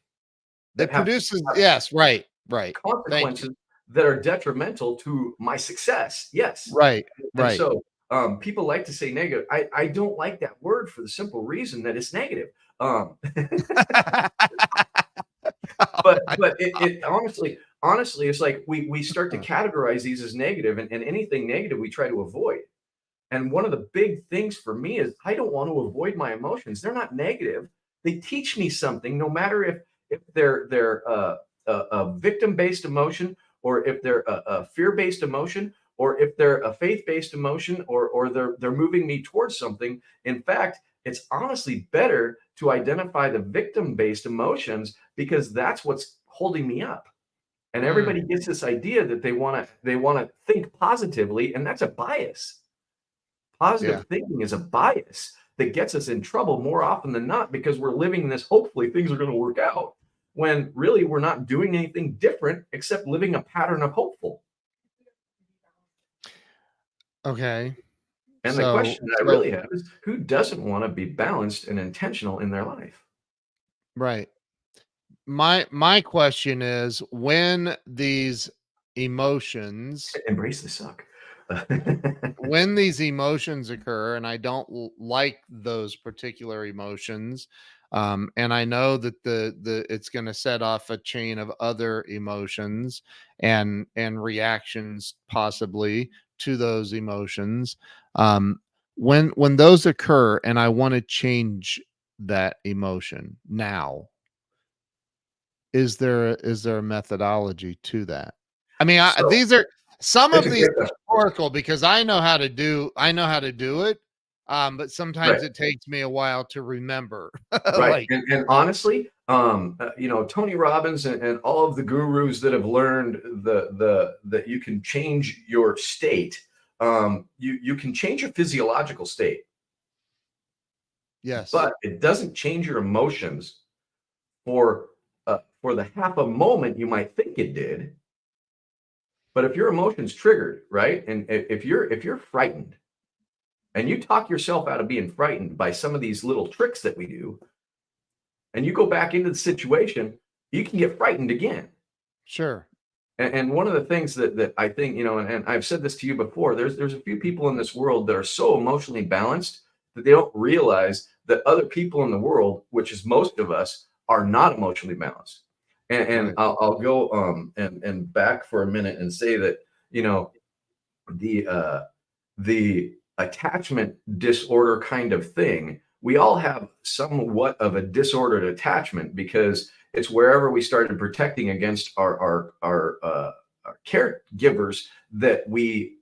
that It have produces, yes, right, right. Thank you. consequences that are detrimental to my success. Yes. Right, And right. so people like to say negative. I don't like that word for the simple reason that it's negative. Um, Oh my but it honestly, it's like we start to god. categorize these as negative, and anything negative we try to avoid. And one of the big things for me is I don't want to avoid my emotions. They're not negative. They teach me something, no matter if they're a victim based emotion, or if they're a fear based emotion, or if they're a faith based emotion, or they're moving me towards something. In fact, it's honestly better to identify the victim based emotions because that's what's holding me up. And Mm, everybody gets this idea that they want to think positively, and that's a bias. yeah. Positive thinking is a bias that gets us in trouble more often than not because we're living this hopefully things are going to work out when really we're not doing anything different except living a pattern of hopeful. Okay. And the So question that I so really have is who doesn't want to be balanced and intentional in their life? right. My question is, when these emotions Embrace the suck. when these emotions occur, and I don't like those particular emotions, and I know that the it's going to set off a chain of other emotions and reactions possibly to those emotions. um when those occur and I want to change that emotion now, is there a methodology to that? I mean, So these are some it's of a these great question. oracle because I know how to do it, but Right. sometimes it takes me a while to remember. Right, Like, and honestly, Tony Robbins and all of the gurus that have learned the that you can change your state, you can change your physiological state, yes, but it doesn't change your emotions for the half a moment you might think it did. But if your emotions triggered, right, and if you're frightened and you talk yourself out of being frightened by some of these little tricks that we do, and you go back into the situation, you can get frightened again. sure, And one of the things that I think, and I've said this to you before, there's a few people in this world that are so emotionally balanced that they don't realize that other people in the world, which is most of us, are not emotionally balanced. And right, I'll go and back for a minute and say that, you know, the the attachment disorder kind of thing, we all have somewhat of a disordered attachment because it's wherever we started protecting against our caregivers that we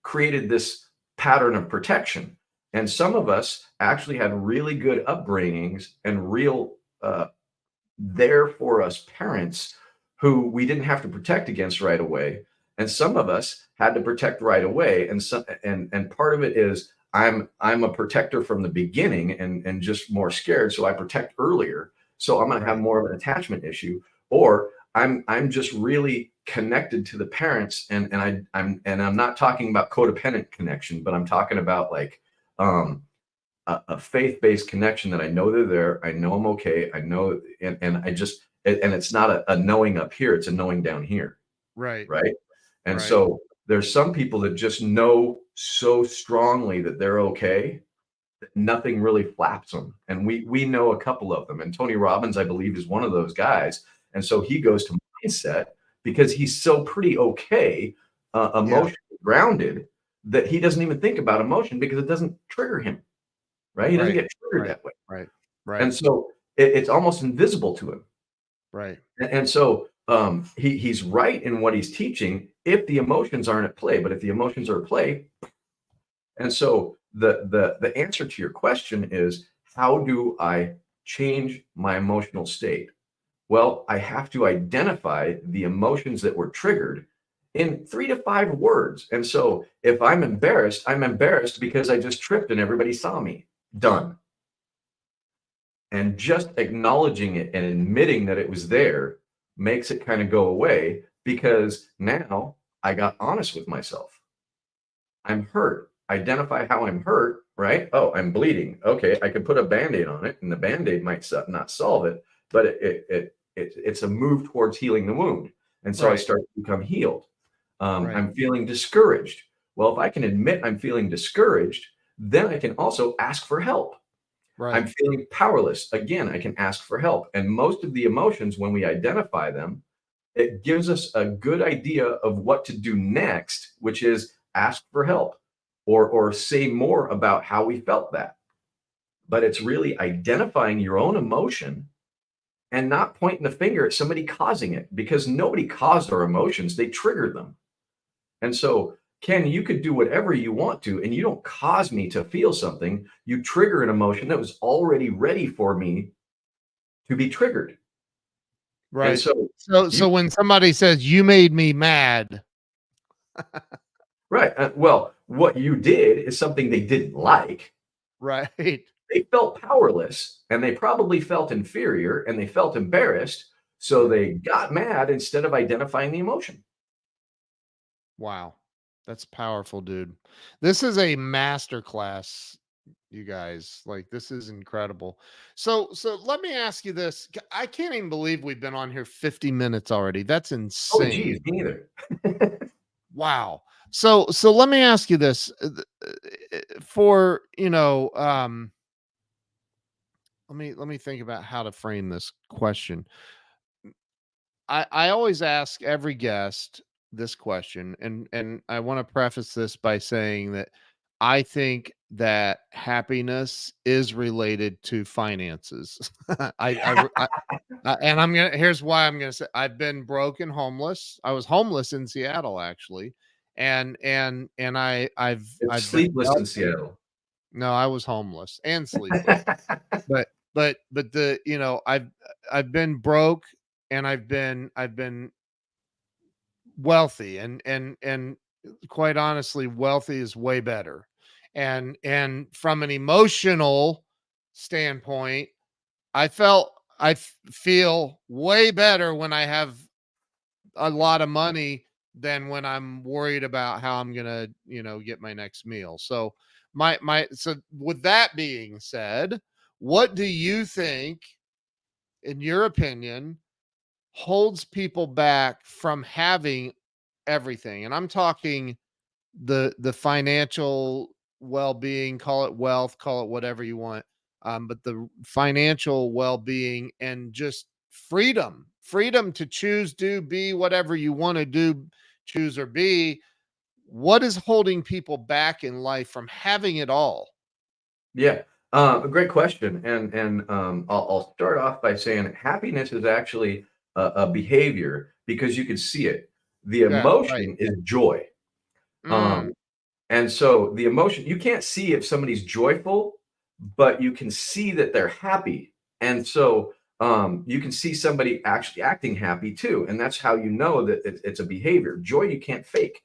created this pattern of protection. And some of us actually had really good upbringings and real there for us parents who we didn't have to protect against right away, and some of us had to protect right away. And part of it is I'm a protector from the beginning and just more scared, so I protect earlier, so I'm going to have right, more of an attachment issue. Or I'm just really connected to the parents, and I'm not talking about codependent connection, but I'm talking about like um a faith-based connection that I know they're there. I know I'm okay. I know, and I just, and it's not a knowing up here, it's a knowing down here. right, Right. And right, so there's some people that just know so strongly that they're okay that nothing really flaps them. And we know a couple of them. And Tony Robbins, I believe, is one of those guys. And so he goes to mindset because he's so pretty okay, yeah, emotionally grounded, that he doesn't even think about emotion because it doesn't trigger him. Right? He doesn't right, get triggered right, that way. right, right, And so it's almost invisible to him. right, And so he's right in what he's teaching if the emotions aren't at play. But if the emotions are at play, and so the answer to your question is, how do I change my emotional state? Well, I have to identify the emotions that were triggered in 3 to 5 words. And so if I'm embarrassed because I just tripped and everybody saw me. Done. And just acknowledging it and admitting that it was there makes it kind of go away because now I got honest with myself. I'm hurt. Identify how I'm hurt, right? Oh, I'm bleeding. Okay, I could put a band-aid on it, and the band-aid might not solve it, but it's a move towards healing the wound. And so I right, start to become healed. right, I'm feeling discouraged. Well, if I can admit I'm feeling discouraged, then I can also ask for help. I'm right, feeling powerless. Again, I can ask for help. And most of the emotions, when we identify them, it gives us a good idea of what to do next, which is ask for help or say more about how we felt that. But it's really identifying your own emotion and not pointing the finger at somebody causing it because nobody caused our emotions, they triggered them. And so, Ken, you could do whatever you want to, and you don't cause me to feel something. You trigger an emotion that was already ready for me to be triggered. And Right. so you So when somebody says, "You made me mad." right. Well, what you did is something they didn't like. Right. They felt powerless and they probably felt inferior and they felt embarrassed. So Mm. they got mad instead of identifying the emotion. Wow. That's powerful, dude. This is a master class, you guys. Like, this is incredible. So let me ask you this. I can't even believe we've been on here 50 minutes already. That's Oh, geez, insane. me neither. Wow. So let me ask you this. For, let me think about how to frame this question. I always ask every guest this question, and I want to preface this by saying that I think that happiness is related to finances. And here's why I'm gonna say I've been broke and homeless. I was homeless in Seattle actually, and I've been Sleepless in wealthy. Seattle. No, I was homeless and sleepless. But I've been broke and I've been wealthy, and quite honestly, wealthy is way better. And from an emotional standpoint, I feel way better when I have a lot of money than when I'm worried about how I'm gonna, get my next meal. So so with that being said, what do you think, in your opinion, holds people back from having everything? And I'm talking the financial well-being, call it wealth, call it whatever you want. But the financial well-being and just freedom to choose, do, be whatever you want to do, choose or be. What is holding people back in life from having it all? Yeah, a great question, and I'll start off by saying happiness is actually a behavior because you can see it. The Yeah, right. emotion is joy, Mm, um, and so the emotion you can't see if somebody's joyful, but you can see that they're happy, and so you can see somebody actually acting happy too, and that's how you know that it's a behavior. Joy you can't fake.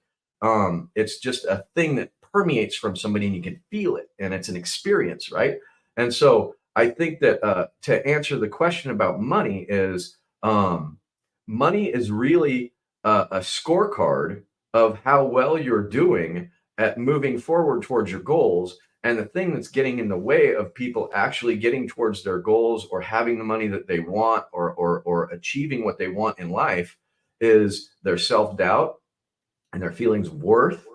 It's just a thing that permeates from somebody, and you can feel it, and it's an experience, right? And so I think that to answer the question about money is money is really a scorecard of how well you're doing at moving forward towards your goals. And the thing that's getting in the way of people actually getting towards their goals or having the money that they want or achieving what they want in life is their self-doubt and their feelings of worth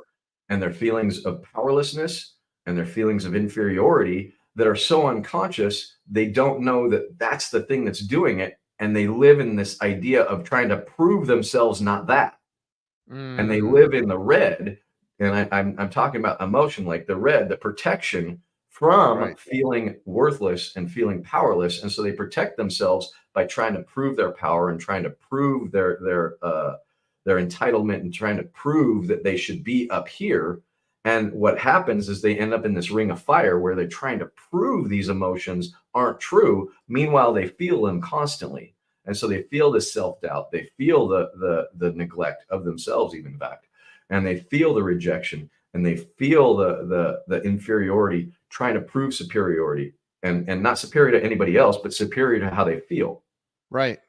and their feelings of powerlessness and their feelings of inferiority that are so unconscious they don't know that that's the thing that's doing it, and they live in this idea of trying to prove themselves not that, and they mm, live in the red. And I'm talking about emotion, like the red, the protection from right. feeling worthless and feeling powerless, and so they protect themselves by trying to prove their power and trying to prove their entitlement and trying to prove that they should be up here. And what happens is they end up in this ring of fire where they're trying to prove these emotions aren't true. Meanwhile, they feel them constantly. And so they feel the self-doubt, they feel the neglect of themselves, even back, and they feel the rejection, and they feel the inferiority, trying to prove superiority, and not superior to anybody else, but superior to how they feel. Right.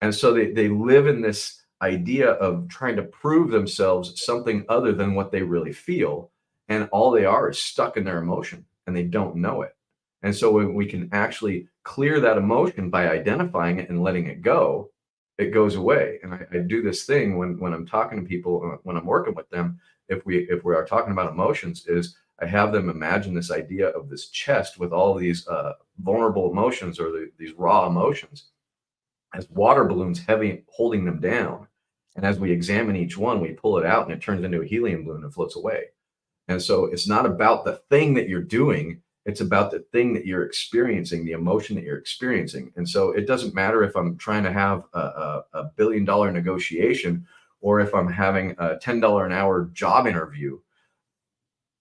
And so they live in this idea of trying to prove themselves something other than what they really feel. And all they are is stuck in their emotion and they don't know it. And so when we can actually clear that emotion by identifying it and letting it go, it goes away. And I do this thing when I'm talking to people, when I'm working with them, if we are talking about emotions, is I have them imagine this idea of this chest with all these vulnerable emotions or these raw emotions as water balloons heavy holding them down. And as we examine each one, we pull it out and it turns into a helium balloon and floats away. And so it's not about the thing that you're doing, it's about the thing that you're experiencing, the emotion that you're experiencing. And so it doesn't matter if I'm trying to have a $1 billion negotiation or if I'm having a $10 an hour job interview.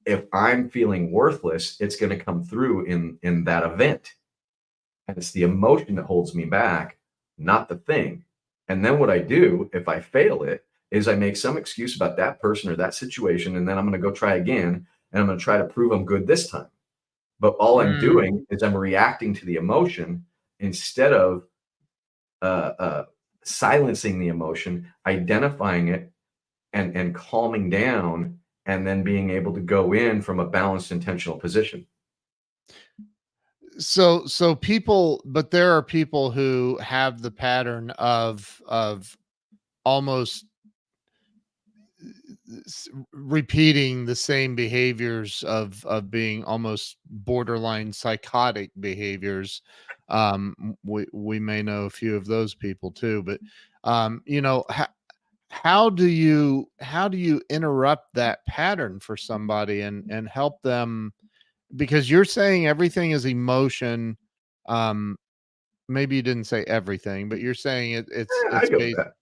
If I'm feeling worthless, it's going to come through in that event. And it's the emotion that holds me back, not the thing. And then what I do if I fail it is I make some excuse about that person or that situation, and then I'm going to go try again, and I'm going to try to prove I'm good this time. But all I'm Mm. doing is I'm reacting to the emotion instead of silencing the emotion, identifying it, and calming down, and then being able to go in from a balanced, intentional position. So people, but there are people who have the pattern of almost repeating the same behaviors of being almost borderline psychotic behaviors. We may know a few of those people too, but you know, how do you interrupt that pattern for somebody and help them, because you're saying everything is emotion. um Maybe you didn't say everything, but you're saying I it's go with based. that.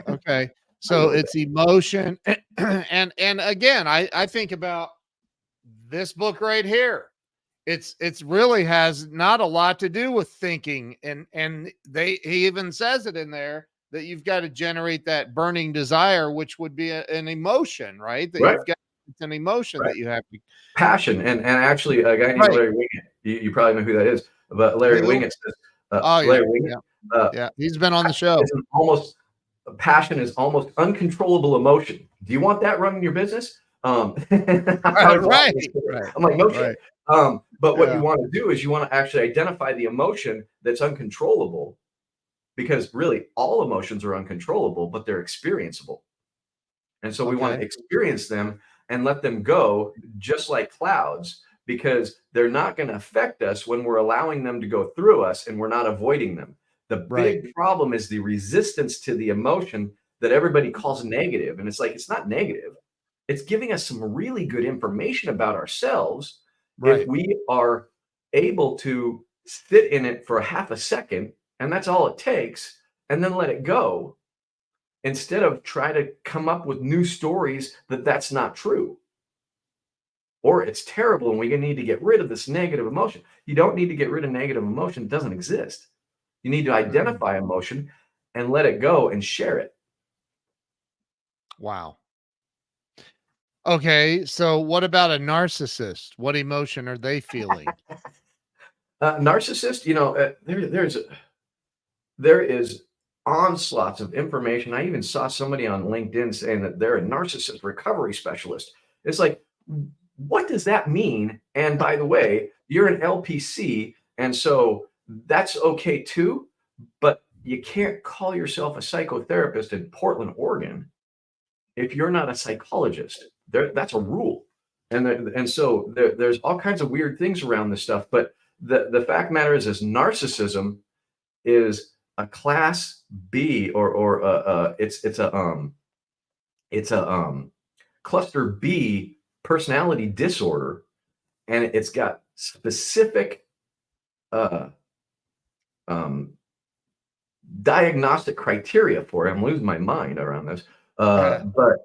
Okay. I So go with that. it's emotion. And again, I think about this book right here. It's really has not a lot to do with thinking. And he even says it in there that you've got to generate that burning desire, which would be an emotion, right? That Right, you've got, it's an emotion right. that you have to. Passion, and actually, a guy named Right. Larry Wingett. You probably know who that is, but Larry Who? Wingett says, Oh yeah. Larry Wingett, Yeah. uh, Yeah. He's been on the show. is an almost passion is almost uncontrollable emotion. Do you want that running your business? I was Right. laughing. Right. I'm like, no shit. Right. But what you Yeah. want to do is you want to actually identify the emotion that's uncontrollable, because really all emotions are uncontrollable, but they're experienceable. And so we want Okay. to experience them and let them go, just like clouds, because they're not going to affect us when we're allowing them to go through us and we're not avoiding them. The Right. big problem is the resistance to the emotion that everybody calls negative. And it's like, it's not negative. It's giving us some really good information about ourselves if Right. we are able to sit in it for a half a second, and that's all it takes, and then let it go, instead of try to come up with new stories that that's not true, or it's terrible and we need to get rid of this negative emotion. You don't need to get rid of negative emotion. It doesn't exist. You need to Mm. identify emotion and let it go and share it. Wow. Okay, so what about a narcissist? What emotion are they feeling? Narcissist, there is onslaughts of information. I even saw somebody on LinkedIn saying that they're a narcissist recovery specialist. It's like, what does that mean? And by the way, you're an LPC, and so that's okay too. But you can't call yourself a psychotherapist in Portland, Oregon, if you're not a psychologist. That's a rule. And there's all kinds of weird things around this stuff. But the fact matter is narcissism is a class B, or it's a cluster B personality disorder, and it's got specific uh, um, diagnostic criteria for it. I'm losing my mind around this, but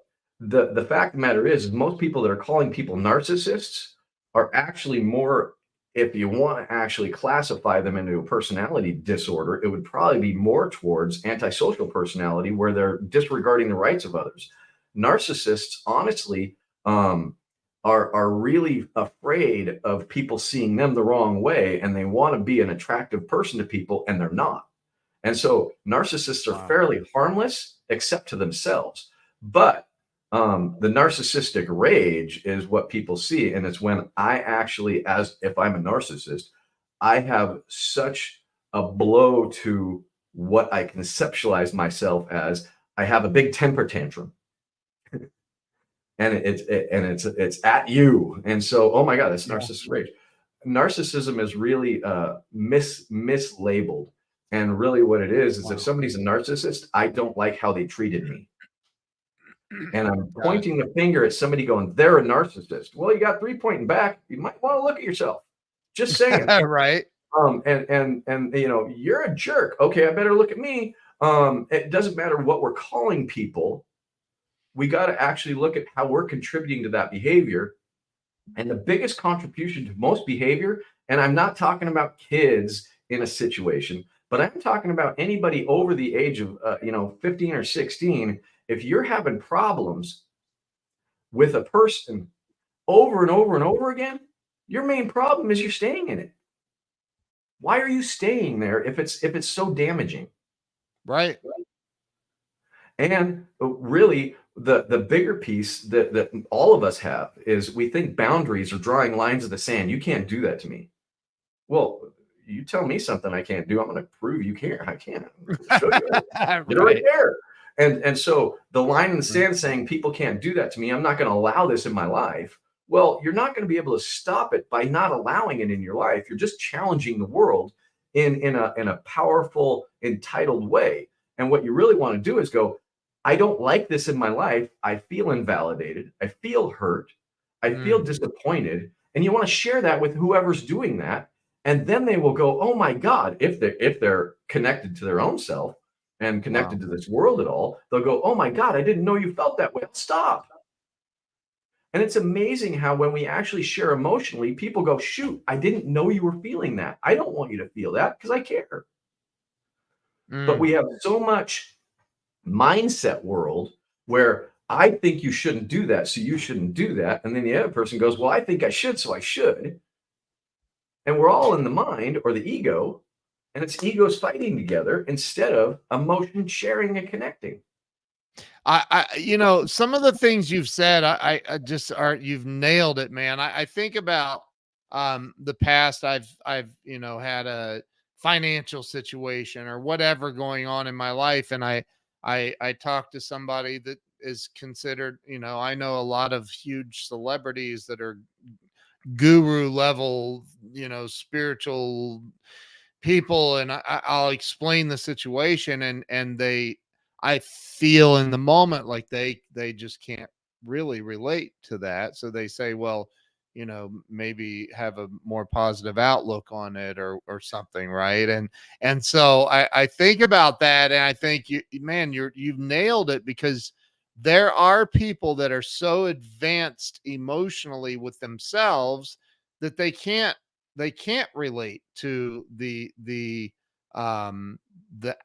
the fact of the matter is most people that are calling people narcissists are actually more. If you want to actually classify them into a personality disorder, it would probably be more towards antisocial personality, where they're disregarding the rights of others. Narcissists, honestly, are really afraid of people seeing them the wrong way, and they want to be an attractive person to people, and they're not. And so narcissists are Wow. fairly harmless, except to themselves. But the narcissistic rage is what people see. And it's when I actually, as if I'm a narcissist, I have such a blow to what I conceptualize myself as. I have a big temper tantrum, and it's at you. And so, oh my God, that's Yeah. narcissistic rage. Narcissism is really mislabeled. And really what it is if Wow. somebody's a narcissist, I don't like how they treated me. And I'm Got it. pointing the finger at somebody going, they're a narcissist. Well, you got three pointing back. You might want to look at yourself. Just saying. Right. And you're a jerk. Okay, I better look at me. It doesn't matter what we're calling people. We got to actually look at how we're contributing to that behavior. And the biggest contribution to most behavior, and I'm not talking about kids in a situation, But I'm talking about anybody over the age of 15 or 16. If you're having problems with a person over and over and over again, your main problem is you're staying in it. Why are you staying there if it's so damaging? Right. And really, the bigger piece that all of us have is we think boundaries are drawing lines in the sand. You can't do that to me. Well, you tell me something I can't do, I'm going to prove you can't. I can. I'm going to show you. Get it right Right. there. And so the line in the Mm. sand saying people can't do that to me, I'm not going to allow this in my life. Well, you're not going to be able to stop it by not allowing it in your life. You're just challenging the world in a powerful, entitled way. And what you really want to do is go, I don't like this in my life. I feel invalidated. I feel hurt. I feel Mm. disappointed. And you want to share that with whoever's doing that. And then they will go, oh my God, if they're connected to their own self and Wow. connected to this world at all, they'll go, oh my God, I didn't know you felt that way. Stop. And it's amazing how when we actually share emotionally, people go, shoot, I didn't know you were feeling that. I don't want you to feel that because I care. But Mm. we have so much mindset world where I think you shouldn't do that, so you shouldn't do that. And then the other person goes, well, I think I should, so I should. And we're all in the mind or the ego, and it's egos fighting together instead of emotion sharing and connecting. Some of the things you've said, I just are, you've nailed it, man. I think about, the past. I've had a financial situation or whatever going on in my life. And I talked to somebody that is considered, I know a lot of huge celebrities that are guru level, spiritual people, and I'll explain the situation, and I feel in the moment like they just can't really relate to that. So they say, well, maybe have a more positive outlook on it, or something, right? And so I think about that, and I think, man, you've nailed it, because there are people that are so advanced emotionally with themselves that they can't relate to the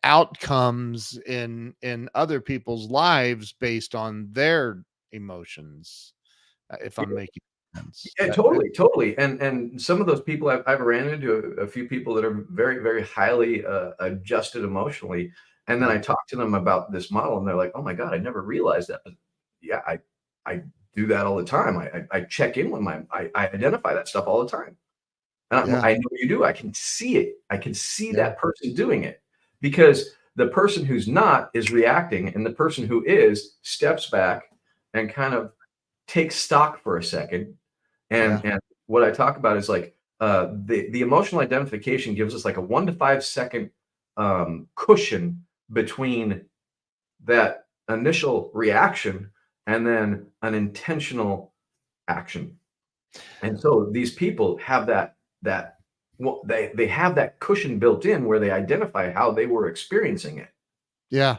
outcomes in other people's lives based on their emotions, if I'm making sense. Yeah, totally, totally. And some of those people I've ran into a few people that are very, very highly adjusted emotionally. And then Yeah, I talk to them about this model and they're like, oh my God, I never realized that. But yeah, I do that all the time. I check in with I identify that stuff all the time. And yeah, I know you do. I can see it. I can see yeah, that person doing it because the person who's not is reacting, and the person who is steps back and kind of takes stock for a second. yeah, And what I talk about is like the emotional identification gives us like a 1 to 5 second cushion between that initial reaction and then an intentional action. And so these people have that well, they have that cushion built in where they identify how they were experiencing it. yeah,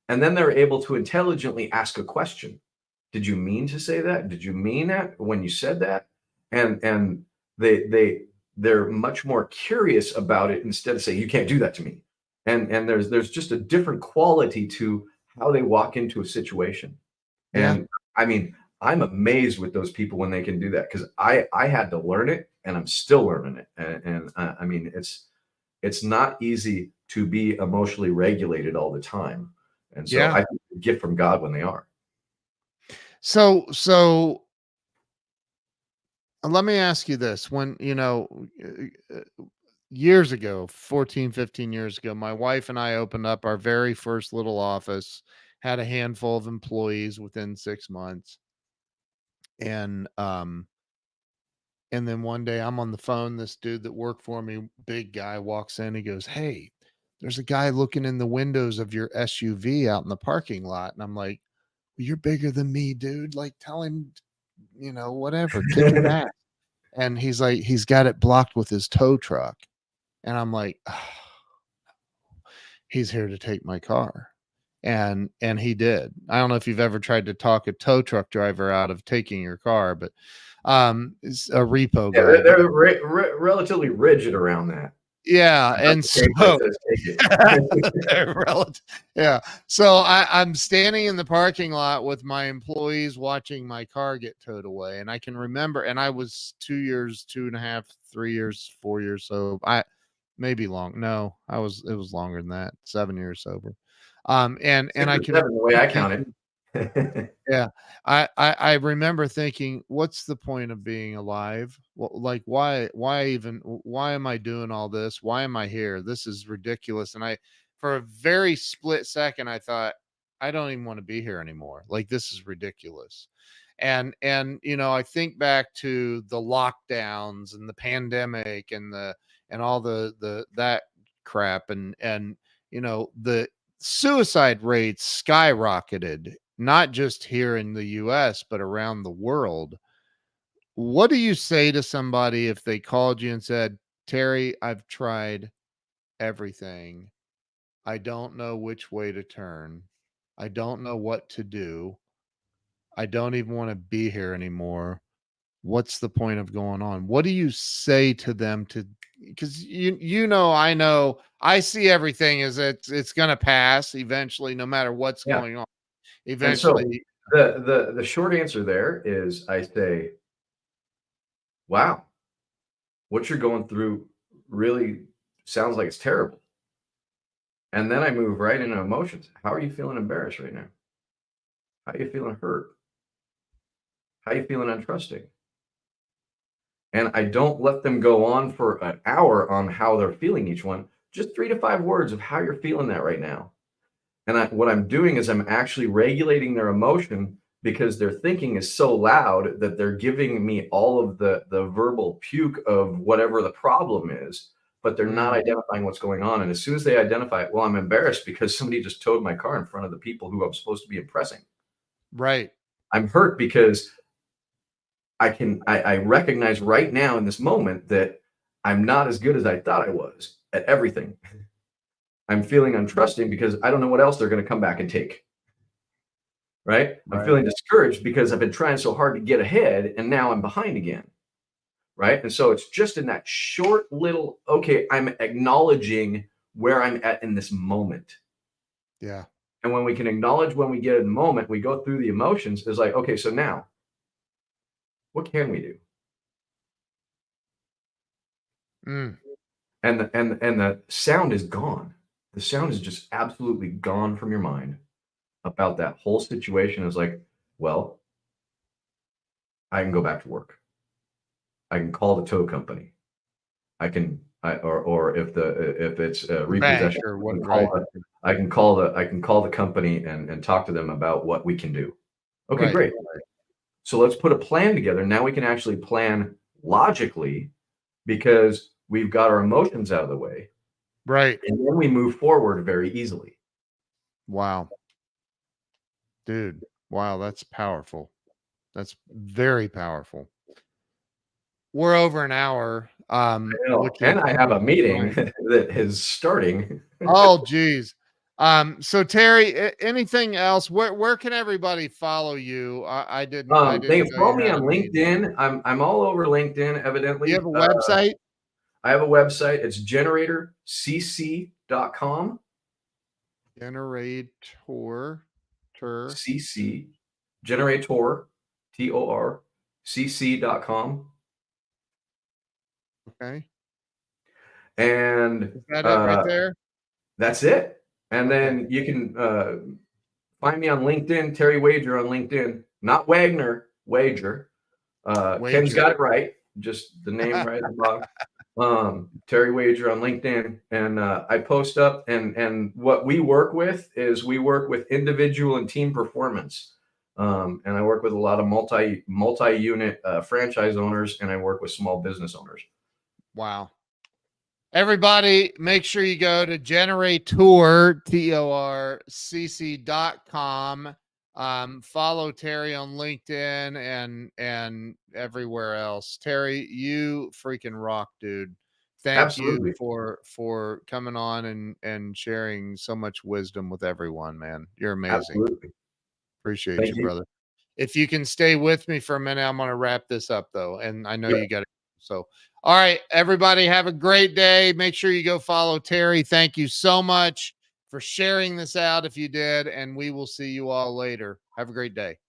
And then they're able to intelligently ask a question. Did you mean to say that? Did you mean that when you said that? And they're much more curious about it instead of saying, you can't do that to me. And there's just a different quality to how they walk into a situation. yeah, And I mean, I'm amazed with those people when they can do that because I had to learn it and I'm still learning it. And I mean, it's not easy to be emotionally regulated all the time. And so yeah. I think it's a gift from God when they are. So let me ask you this. When, years ago, 14, 15 years ago, my wife and I opened up our very first little office, had a handful of employees within 6 months. And then one day I'm on the phone, this dude that worked for me, big guy, walks in, he goes, "Hey, there's a guy looking in the windows of your SUV out in the parking lot." And I'm like, "Well, you're bigger than me, dude. Like, tell him, whatever, kick his ass." And he's like, he's got it blocked with his tow truck. And I'm like, "Oh, he's here to take my car." And he did. I don't know if you've ever tried to talk a tow truck driver out of taking your car, but it's a repo Yeah, guy. But they're relatively rigid around that. Yeah, and That so says take it. yeah. So I'm standing in the parking lot with my employees watching my car get towed away. And I can remember, and I was 2 years, 2.5, 3 years, 4 years. So I maybe long. No, it was longer than that. 7 years sober. And 6 I or can 7, the way I count thinking, it. yeah. I remember thinking, what's the point of being alive? Well, like, why even, why am I doing all this? Why am I here? This is ridiculous. And for a very split second, I thought, I don't even want to be here anymore. Like, this is ridiculous. I think back to the lockdowns and the pandemic and all that crap. The suicide rates skyrocketed, not just here in the US, but around the world. What do you say to somebody if they called you and said, Terry, I've tried everything. I don't know which way to turn. I don't know what to do. I don't even want to be here anymore. What's the point of going on? What do you say to them because I know I see everything as it's gonna pass eventually, no matter what's Yeah. going on. And so Eventually, the short answer there is I say, "Wow, what you're going through really sounds like it's terrible." And then I move right into emotions. How are you feeling embarrassed right now? How are you feeling hurt? How are you feeling untrusting? And I don't let them go on for an hour on how they're feeling each one. Just 3 to 5 words of how you're feeling that right now. And what I'm doing is I'm actually regulating their emotion because their thinking is so loud that they're giving me all of the verbal puke of whatever the problem is, but they're not identifying what's going on. And as soon as they identify it, well, I'm embarrassed because somebody just towed my car in front of the people who I'm supposed to be impressing. right. I'm hurt because I recognize right now in this moment that I'm not as good as I thought I was at everything. I'm feeling untrusting because I don't know what else they're going to come back and take. Right? I'm Right. feeling discouraged because I've been trying so hard to get ahead and now I'm behind again. Right? And so it's just in that short little, okay, I'm acknowledging where I'm at in this moment. Yeah. And when we can acknowledge when we get in the moment, we go through the emotions, it's like, okay, so now what can we do? Mm. And the sound is gone. The sound is just absolutely gone from your mind about that whole situation. Is like, well, I can go back to work. I can call the tow company. Or if it's a Bank repossession, or what, right. I can call the company and talk to them about what we can do. Okay, Right. great. So let's put a plan together. Now we can actually plan logically because we've got our emotions out of the way, Right. and then we move forward very easily. Wow. Dude. Wow, that's powerful. That's very powerful. We're over an hour, I know, which is and I have a meeting right. that is starting. Oh, geez. So Terry, anything else? Where can everybody follow you? I They didn't can know follow you me had on a meeting. LinkedIn. I'm all over LinkedIn, You have evidently. a website? I have a website. It's generatorcc.com. Generator Tur. CC, generator, TOR, CC.com. Okay. And Is that it right there? that's it. And Okay. then you can find me on LinkedIn, Terry Wager on LinkedIn, not Wagner, Wager. Ken's Wager. got it right, just the name right at the bottom. Terry Wager on LinkedIn, and I post up. And what we work with is we work with individual and team performance. And I work with a lot of multi-unit franchise owners, and I work with small business owners. Wow. Everybody, make sure you go to generator, TORCC.com. Follow Terry on LinkedIn and everywhere else. Terry, you freaking rock, dude. Thank you Absolutely. for coming on and sharing so much wisdom with everyone, man. You're amazing. Absolutely. Appreciate Thank you, you. brother. If you can stay with me for a minute, I'm going to wrap this up though. And I know Yep. you got to, so All right, everybody, have a great day. Make sure you go follow Terry. Thank you so much for sharing this out if you did, and we will see you all later. Have a great day.